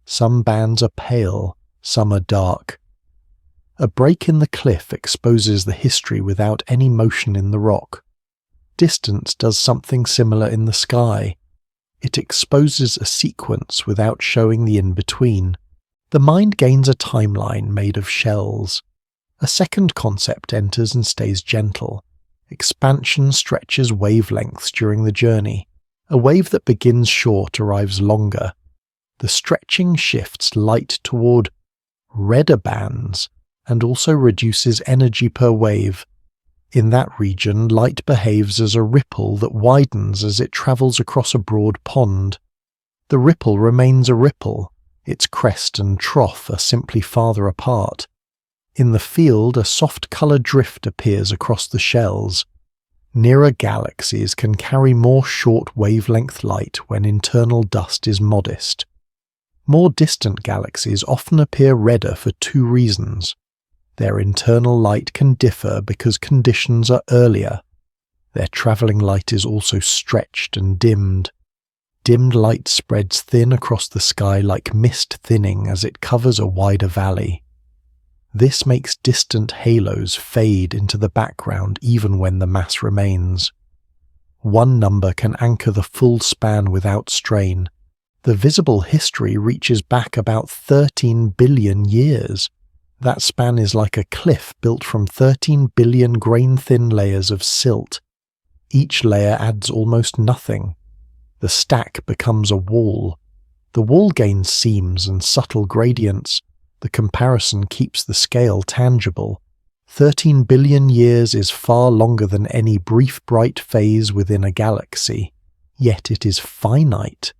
Some bands are pale, some are dark. A break in the cliff exposes the history without any motion in the rock. Distance does something similar in the sky. It exposes a sequence without showing the in-between. The mind gains a timeline made of shells. A second concept enters and stays gentle. Expansion stretches wavelengths during the journey. A wave that begins short arrives longer. The stretching shifts light toward redder bands and also reduces energy per wave. In that region, light behaves as a ripple that widens as it travels across a broad pond. The ripple remains a ripple. Its crest and trough are simply farther apart. In the field, a soft colour drift appears across the shells. Nearer galaxies can carry more short wavelength light when internal dust is modest. More distant galaxies often appear redder for two reasons. Their internal light can differ because conditions are earlier. Their travelling light is also stretched and dimmed. Dimmed light spreads thin across the sky like mist thinning as it covers a wider valley. This makes distant halos fade into the background even when the mass remains. One number can anchor the full span without strain. The visible history reaches back about 13 billion years. That span is like a cliff built from 13 billion grain-thin layers of silt. Each layer adds almost nothing. The stack becomes a wall. The wall gains seams and subtle gradients. The comparison keeps the scale tangible. 13 billion years is far longer than any brief bright phase within a galaxy, yet it is finite.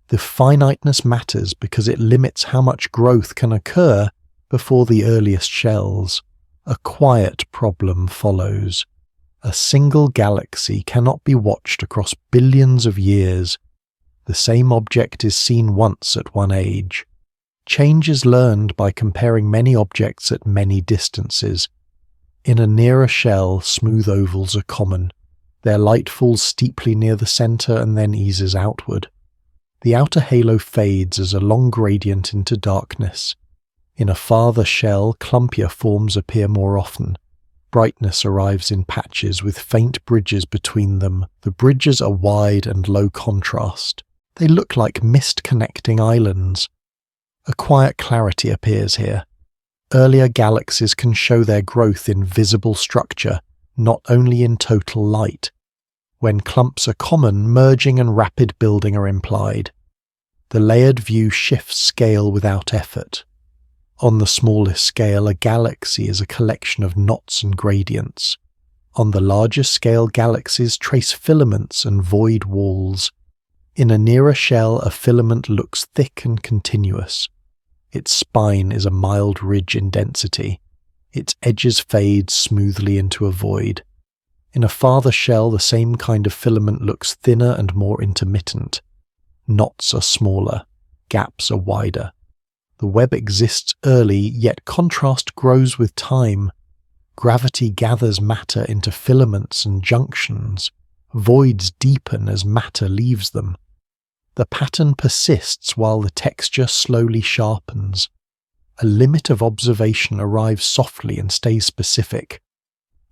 The finiteness matters because it limits how much growth can occur before the earliest shells. A quiet problem follows. A single galaxy cannot be watched across billions of years. The same object is seen once at one age. Change is learned by comparing many objects at many distances. In a nearer shell, smooth ovals are common. Their light falls steeply near the centre and then eases outward. The outer halo fades as a long gradient into darkness. In a farther shell, clumpier forms appear more often. Brightness arrives in patches with faint bridges between them. The bridges are wide and low contrast. They look like mist-connecting islands. A quiet clarity appears here. Earlier galaxies can show their growth in visible structure, not only in total light. When clumps are common, merging and rapid building are implied. The layered view shifts scale without effort. On the smallest scale, a galaxy is a collection of knots and gradients. On the largest scale, galaxies trace filaments and void walls. In a nearer shell, a filament looks thick and continuous. Its spine is a mild ridge in density. Its edges fade smoothly into a void. In a farther shell, the same kind of filament looks thinner and more intermittent. Knots are smaller. Gaps are wider. The web exists early, yet contrast grows with time. Gravity gathers matter into filaments and junctions. Voids deepen as matter leaves them. The pattern persists while the texture slowly sharpens. A limit of observation arrives softly and stays specific.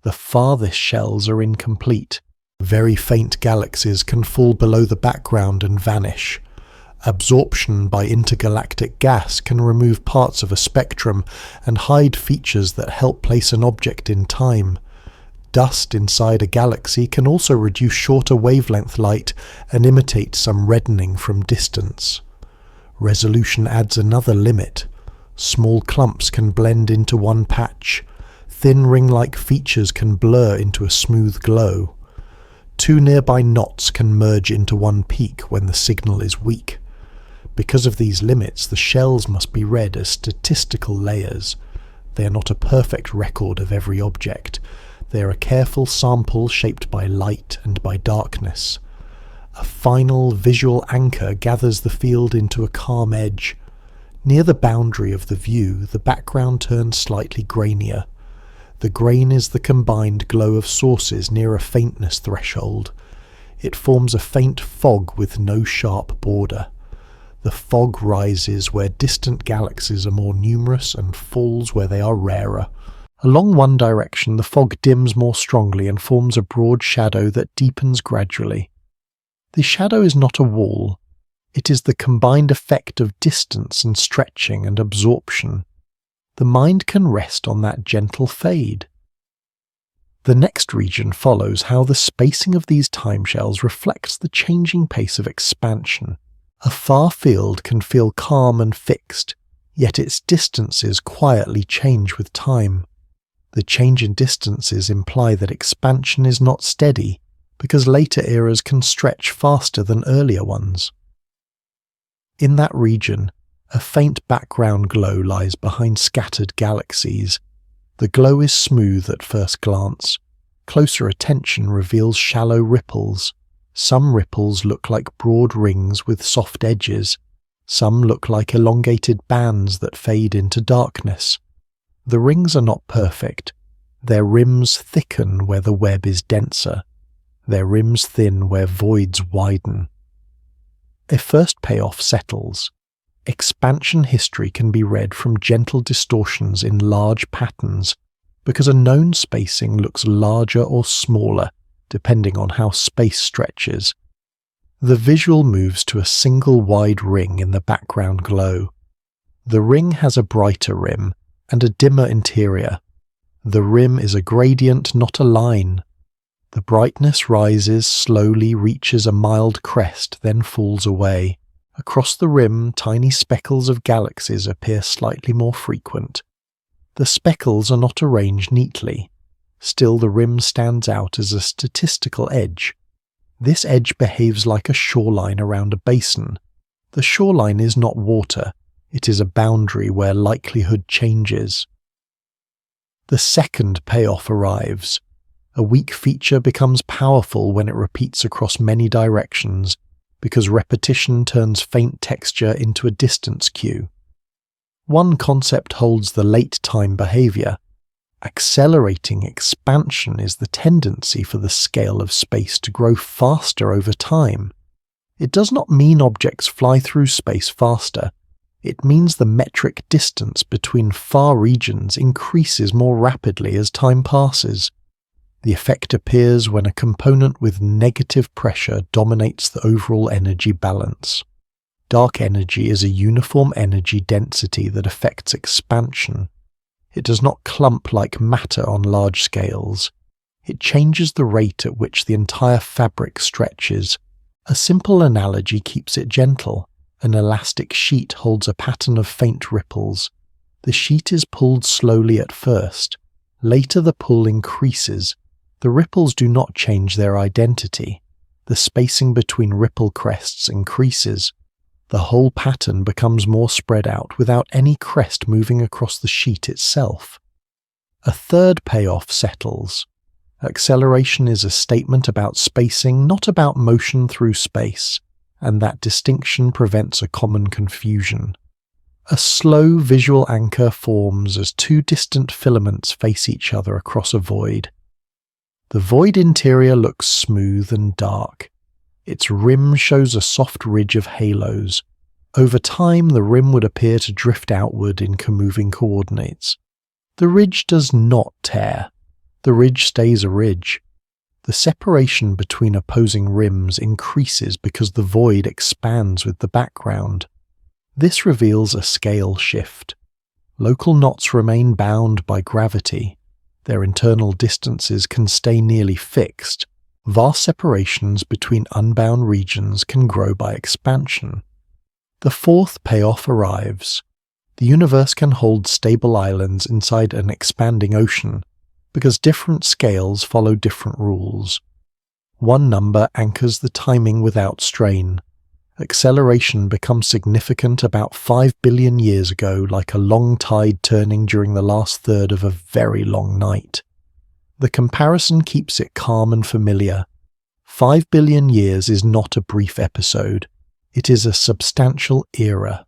The farthest shells are incomplete. Very faint galaxies can fall below the background and vanish. Absorption by intergalactic gas can remove parts of a spectrum and hide features that help place an object in time. Dust inside a galaxy can also reduce shorter wavelength light and imitate some reddening from distance. Resolution adds another limit. Small clumps can blend into one patch. Thin ring-like features can blur into a smooth glow. Two nearby knots can merge into one peak when the signal is weak. Because of these limits, the shells must be read as statistical layers. They are not a perfect record of every object. They are a careful sample shaped by light and by darkness. A final visual anchor gathers the field into a calm edge. Near the boundary of the view, the background turns slightly grainier. The grain is the combined glow of sources near a faintness threshold. It forms a faint fog with no sharp border. The fog rises where distant galaxies are more numerous and falls where they are rarer. Along one direction, the fog dims more strongly and forms a broad shadow that deepens gradually. The shadow is not a wall. It is the combined effect of distance and stretching and absorption. the mind can rest on that gentle fade. The next region follows how the spacing of these timeshells reflects the changing pace of expansion. A far field can feel calm and fixed, yet its distances quietly change with time. The change in distances imply that expansion is not steady, because later eras can stretch faster than earlier ones. In that region, a faint background glow lies behind scattered galaxies. The glow is smooth at first glance. Closer attention reveals shallow ripples. Some ripples look like broad rings with soft edges. Some look like elongated bands that fade into darkness. The rings are not perfect. Their rims thicken where the web is denser. Their rims thin where voids widen. A first payoff settles. Expansion history can be read from gentle distortions in large patterns, because a known spacing looks larger or smaller depending on how space stretches. The visual moves to a single wide ring in the background glow. The ring has a brighter rim and a dimmer interior. The rim is a gradient, not a line. The brightness rises, slowly reaches a mild crest, then falls away. Across the rim, tiny speckles of galaxies appear slightly more frequent. The speckles are not arranged neatly. Still, the rim stands out as a statistical edge. This edge behaves like a shoreline around a basin. The shoreline is not water. It is a boundary where likelihood changes. The second payoff arrives. A weak feature becomes powerful when it repeats across many directions, because repetition turns faint texture into a distance cue. One concept holds the late time behavior. Accelerating expansion is the tendency for the scale of space to grow faster over time. It does not mean objects fly through space faster. It means the metric distance between far regions increases more rapidly as time passes. The effect appears when a component with negative pressure dominates the overall energy balance. Dark energy is a uniform energy density that affects expansion. It does not clump like matter on large scales. It changes the rate at which the entire fabric stretches. A simple analogy keeps it gentle. An elastic sheet holds a pattern of faint ripples. The sheet is pulled slowly at first. Later the pull increases. The ripples do not change their identity. The spacing between ripple crests increases. The whole pattern becomes more spread out without any crest moving across the sheet itself. A third payoff settles. Acceleration is a statement about spacing, not about motion through space, and that distinction prevents a common confusion. A slow visual anchor forms as two distant filaments face each other across a void. The void interior looks smooth and dark. Its rim shows a soft ridge of halos. Over time, the rim would appear to drift outward in moving coordinates. The ridge does not tear. The ridge stays a ridge. The separation between opposing rims increases because the void expands with the background. This reveals a scale shift. Local knots remain bound by gravity. Their internal distances can stay nearly fixed. Vast separations between unbound regions can grow by expansion. The fourth payoff arrives. The universe can hold stable islands inside an expanding ocean, because different scales follow different rules. One number anchors the timing without strain. Acceleration becomes significant about 5 billion years ago, like a long tide turning during the last third of a very long night. The comparison keeps it calm and familiar. 5 billion years is not a brief episode. It is a substantial era.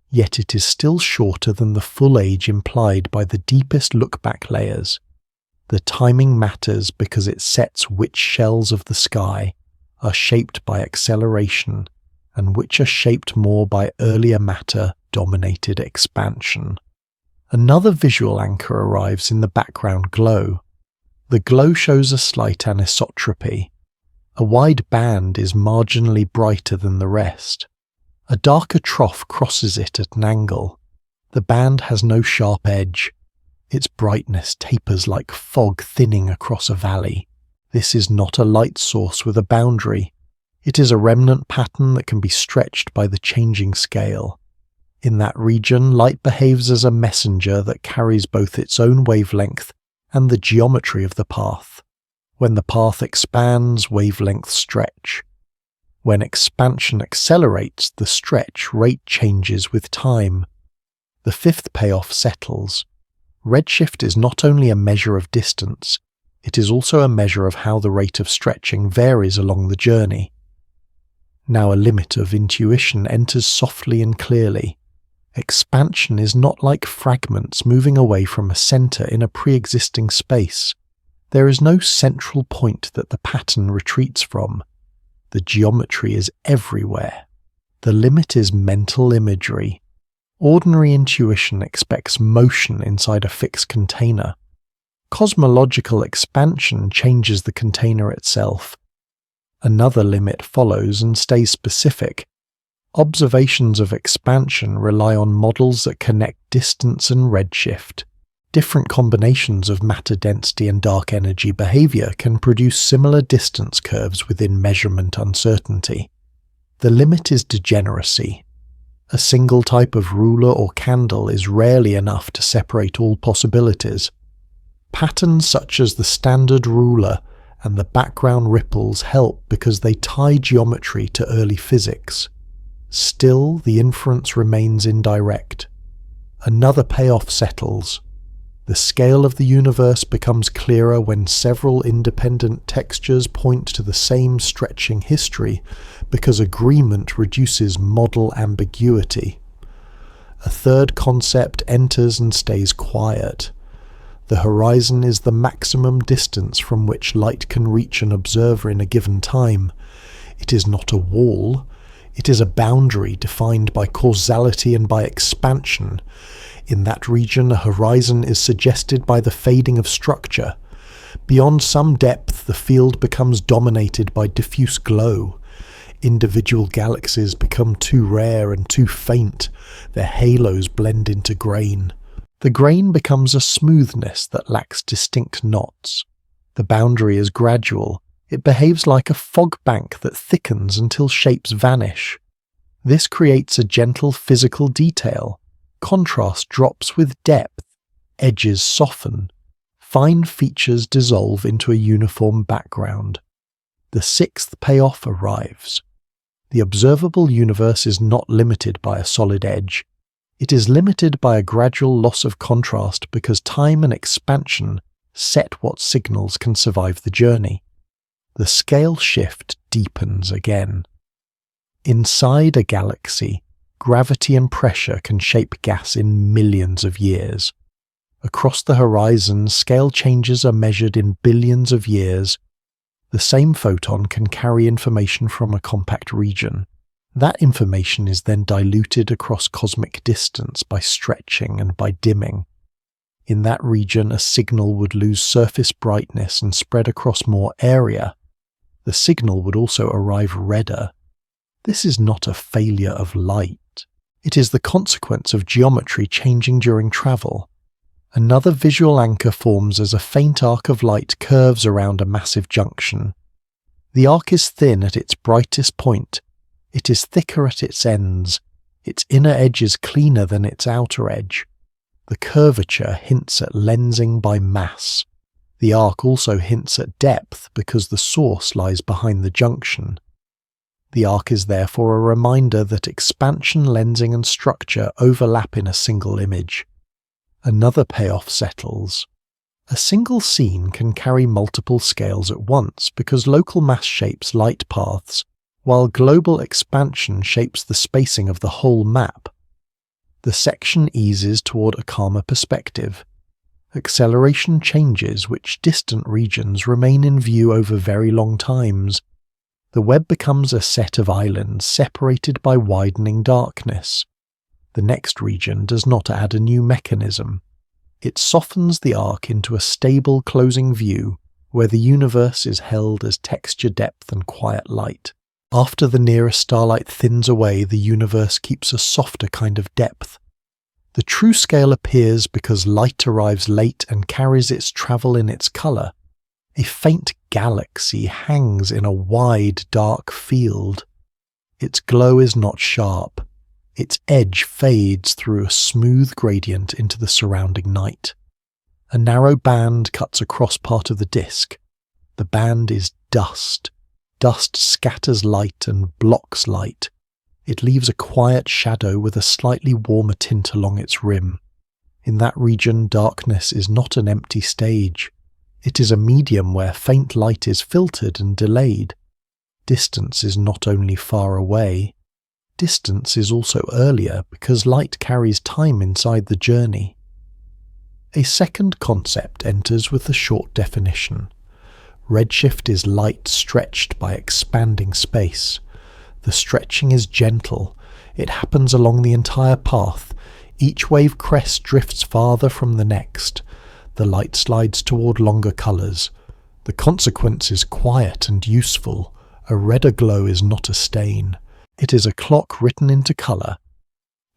Yet it is still shorter than the full age implied by the deepest look-back layers. The timing matters because it sets which shells of the sky are shaped by acceleration and which are shaped more by earlier matter-dominated expansion. Another visual anchor arrives in the background glow. The glow shows a slight anisotropy. A wide band is marginally brighter than the rest. A darker trough crosses it at an angle. The band has no sharp edge. Its brightness tapers like fog thinning across a valley. This is not a light source with a boundary. It is a remnant pattern that can be stretched by the changing scale. In that region, light behaves as a messenger that carries both its own wavelength and the geometry of the path. When the path expands, wavelengths stretch. When expansion accelerates, the stretch rate changes with time. The fifth payoff settles. Redshift is not only a measure of distance, it is also a measure of how the rate of stretching varies along the journey. Now a limit of intuition enters softly and clearly. Expansion is not like fragments moving away from a center in a pre-existing space. There is no central point that the pattern retreats from. The geometry is everywhere. The limit is mental imagery. Ordinary intuition expects motion inside a fixed container. Cosmological expansion changes the container itself. Another limit follows and stays specific. Observations of expansion rely on models that connect distance and redshift. Different combinations of matter density and dark energy behavior can produce similar distance curves within measurement uncertainty. The limit is degeneracy. A single type of ruler or candle is rarely enough to separate all possibilities. Patterns such as the standard ruler and the background ripples help because they tie geometry to early physics. Still, the inference remains indirect. Another payoff settles. The scale of the universe becomes clearer when several independent textures point to the same stretching history, because agreement reduces model ambiguity. A third concept enters and stays quiet. The horizon is the maximum distance from which light can reach an observer in a given time. It is not a wall. It is a boundary defined by causality and by expansion. In that region, a horizon is suggested by the fading of structure. Beyond some depth, the field becomes dominated by diffuse glow. Individual galaxies become too rare and too faint. Their halos blend into grain. The grain becomes a smoothness that lacks distinct knots. The boundary is gradual. It behaves like a fog bank that thickens until shapes vanish. This creates a gentle physical detail. Contrast drops with depth. Edges soften. Fine features dissolve into a uniform background. The sixth payoff arrives. The observable universe is not limited by a solid edge. It is limited by a gradual loss of contrast because time and expansion set what signals can survive the journey. The scale shift deepens again. Inside a galaxy, gravity and pressure can shape gas in millions of years. Across the horizon, scale changes are measured in billions of years. The same photon can carry information from a compact region. That information is then diluted across cosmic distance by stretching and by dimming. In that region, a signal would lose surface brightness and spread across more area. The signal would also arrive redder. This is not a failure of light. It is the consequence of geometry changing during travel. Another visual anchor forms as a faint arc of light curves around a massive junction. The arc is thin at its brightest point. It is thicker at its ends. Its inner edge is cleaner than its outer edge. The curvature hints at lensing by mass. The arc also hints at depth because the source lies behind the junction. The arc is therefore a reminder that expansion, lensing and structure overlap in a single image. Another payoff settles. A single scene can carry multiple scales at once because local mass shapes light paths, while global expansion shapes the spacing of the whole map. The section eases toward a calmer perspective. Acceleration changes which distant regions remain in view over very long times. The web becomes a set of islands separated by widening darkness. The next region does not add a new mechanism. It softens the arc into a stable closing view where the universe is held as texture depth and quiet light. After the nearest starlight thins away, the universe keeps a softer kind of depth. The true scale appears because light arrives late and carries its travel in its colour. A faint galaxy hangs in a wide, dark field. Its glow is not sharp. Its edge fades through a smooth gradient into the surrounding night. A narrow band cuts across part of the disk. The band is dust. Dust scatters light and blocks light. It leaves a quiet shadow with a slightly warmer tint along its rim. In that region, darkness is not an empty stage. It is a medium where faint light is filtered and delayed. Distance is not only far away. Distance is also earlier because light carries time inside the journey. A second concept enters with the short definition. Redshift is light stretched by expanding space. The stretching is gentle. It happens along the entire path. Each wave crest drifts farther from the next. The light slides toward longer colours. The consequence is quiet and useful. A redder glow is not a stain. It is a clock written into colour.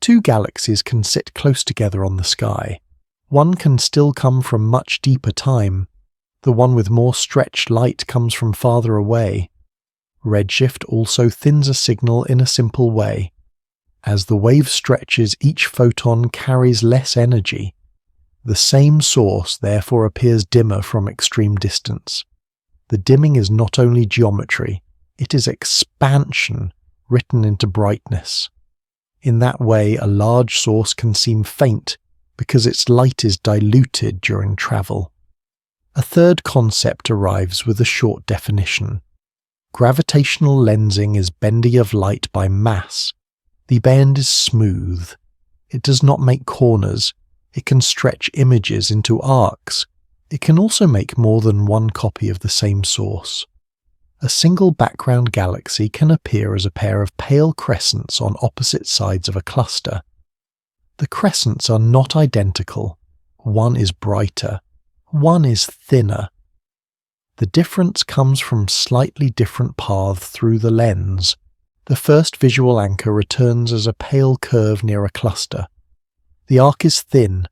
Two galaxies can sit close together on the sky. One can still come from much deeper time. The one with more stretched light comes from farther away. Redshift also thins a signal in a simple way. As the wave stretches, each photon carries less energy. The same source therefore appears dimmer from extreme distance. The dimming is not only geometry, it is expansion written into brightness. In that way, a large source can seem faint because its light is diluted during travel. A third concept arrives with a short definition. Gravitational lensing is bending of light by mass. The bend is smooth. It does not make corners. It can stretch images into arcs. It can also make more than one copy of the same source. A single background galaxy can appear as a pair of pale crescents on opposite sides of a cluster. The crescents are not identical. One is brighter. One is thinner. The difference comes from slightly different paths through the lens. The first visual anchor returns as a pale curve near a cluster. The arc is thin.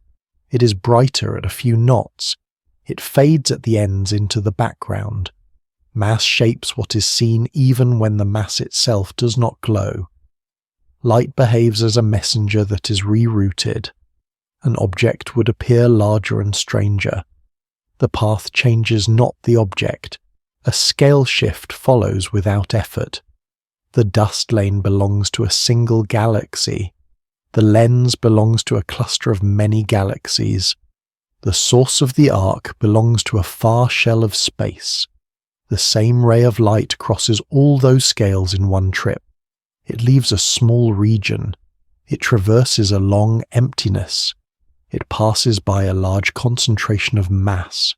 It is brighter at a few knots. It fades at the ends into the background. Mass shapes what is seen even when the mass itself does not glow. Light behaves as a messenger that is rerouted. An object would appear larger and stranger. The path changes not the object. A scale shift follows without effort. The dust lane belongs to a single galaxy. The lens belongs to a cluster of many galaxies. The source of the arc belongs to a far shell of space. The same ray of light crosses all those scales in one trip. It leaves a small region. It traverses a long emptiness. It passes by a large concentration of mass.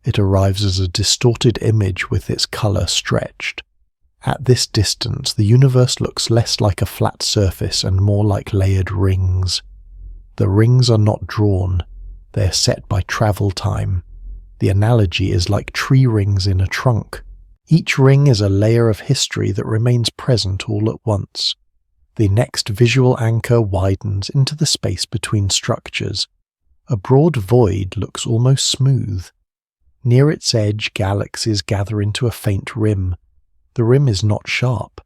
It arrives as a distorted image with its colour stretched. At this distance, the universe looks less like a flat surface and more like layered rings. The rings are not drawn. They are set by travel time. The analogy is like tree rings in a trunk. Each ring is a layer of history that remains present all at once. The next visual anchor widens into the space between structures. A broad void looks almost smooth. Near its edge, galaxies gather into a faint rim. The rim is not sharp.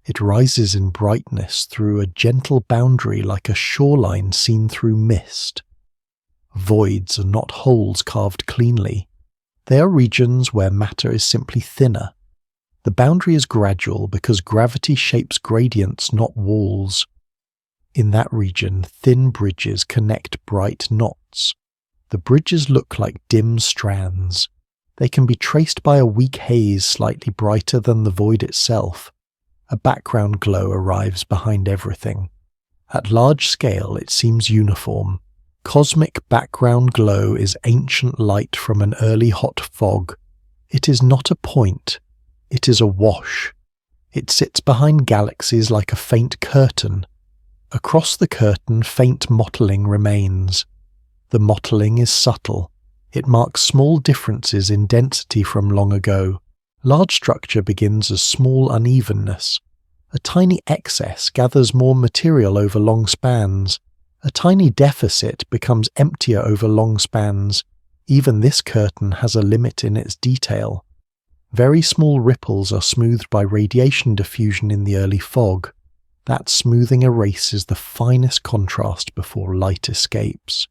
It rises in brightness through a gentle boundary like a shoreline seen through mist. Voids are not holes carved cleanly. They are regions where matter is simply thinner. The boundary is gradual because gravity shapes gradients, not walls. In that region, thin bridges connect bright knots. The bridges look like dim strands. They can be traced by a weak haze slightly brighter than the void itself. A background glow arrives behind everything. At large scale, it seems uniform. Cosmic background glow is ancient light from an early hot fog. It is not a point. It is a wash. It sits behind galaxies like a faint curtain. Across the curtain, faint mottling remains. The mottling is subtle. It marks small differences in density from long ago. Large structure begins as small unevenness. A tiny excess gathers more material over long spans. A tiny deficit becomes emptier over long spans. Even this curtain has a limit in its detail. Very small ripples are smoothed by radiation diffusion in the early fog. That smoothing erases the finest contrast before light escapes.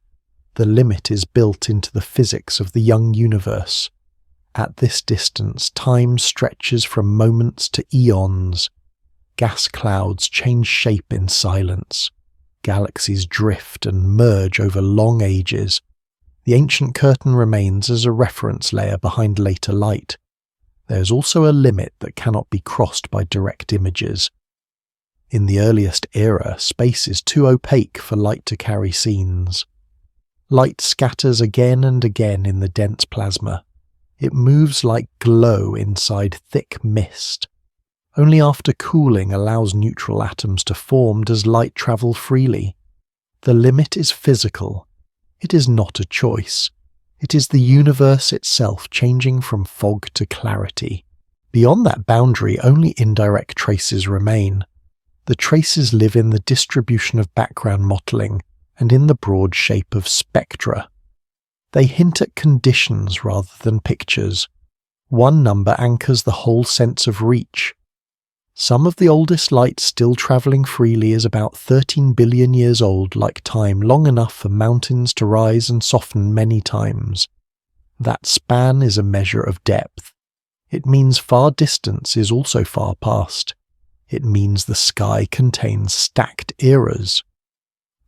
The limit is built into the physics of the young universe. At this distance, time stretches from moments to eons. Gas clouds change shape in silence. Galaxies drift and merge over long ages. The ancient curtain remains as a reference layer behind later light. There is also a limit that cannot be crossed by direct images. In the earliest era, space is too opaque for light to carry scenes. Light scatters again and again in the dense plasma. It moves like glow inside thick mist. Only after cooling allows neutral atoms to form does light travel freely. The limit is physical. It is not a choice. It is the universe itself changing from fog to clarity. Beyond that boundary, only indirect traces remain. The traces live in the distribution of background mottling and in the broad shape of spectra. They hint at conditions rather than pictures. One number anchors the whole sense of reach. Some of the oldest light still travelling freely is about 13 billion years old, like time long enough for mountains to rise and soften many times. That span is a measure of depth. It means far distance is also far past. It means the sky contains stacked eras.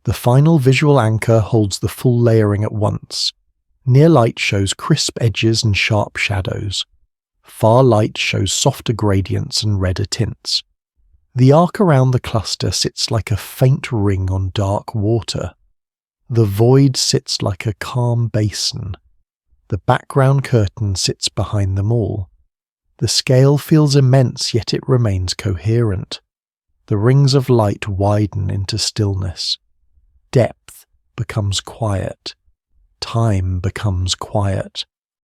The final visual anchor holds the full layering at once. Near light shows crisp edges and sharp shadows. Far light shows softer gradients and redder tints. The arc around the cluster sits like a faint ring on dark water. The void sits like a calm basin. The background curtain sits behind them all. The scale feels immense, yet it remains coherent. The rings of light widen into stillness. Depth becomes quiet. Time becomes quiet.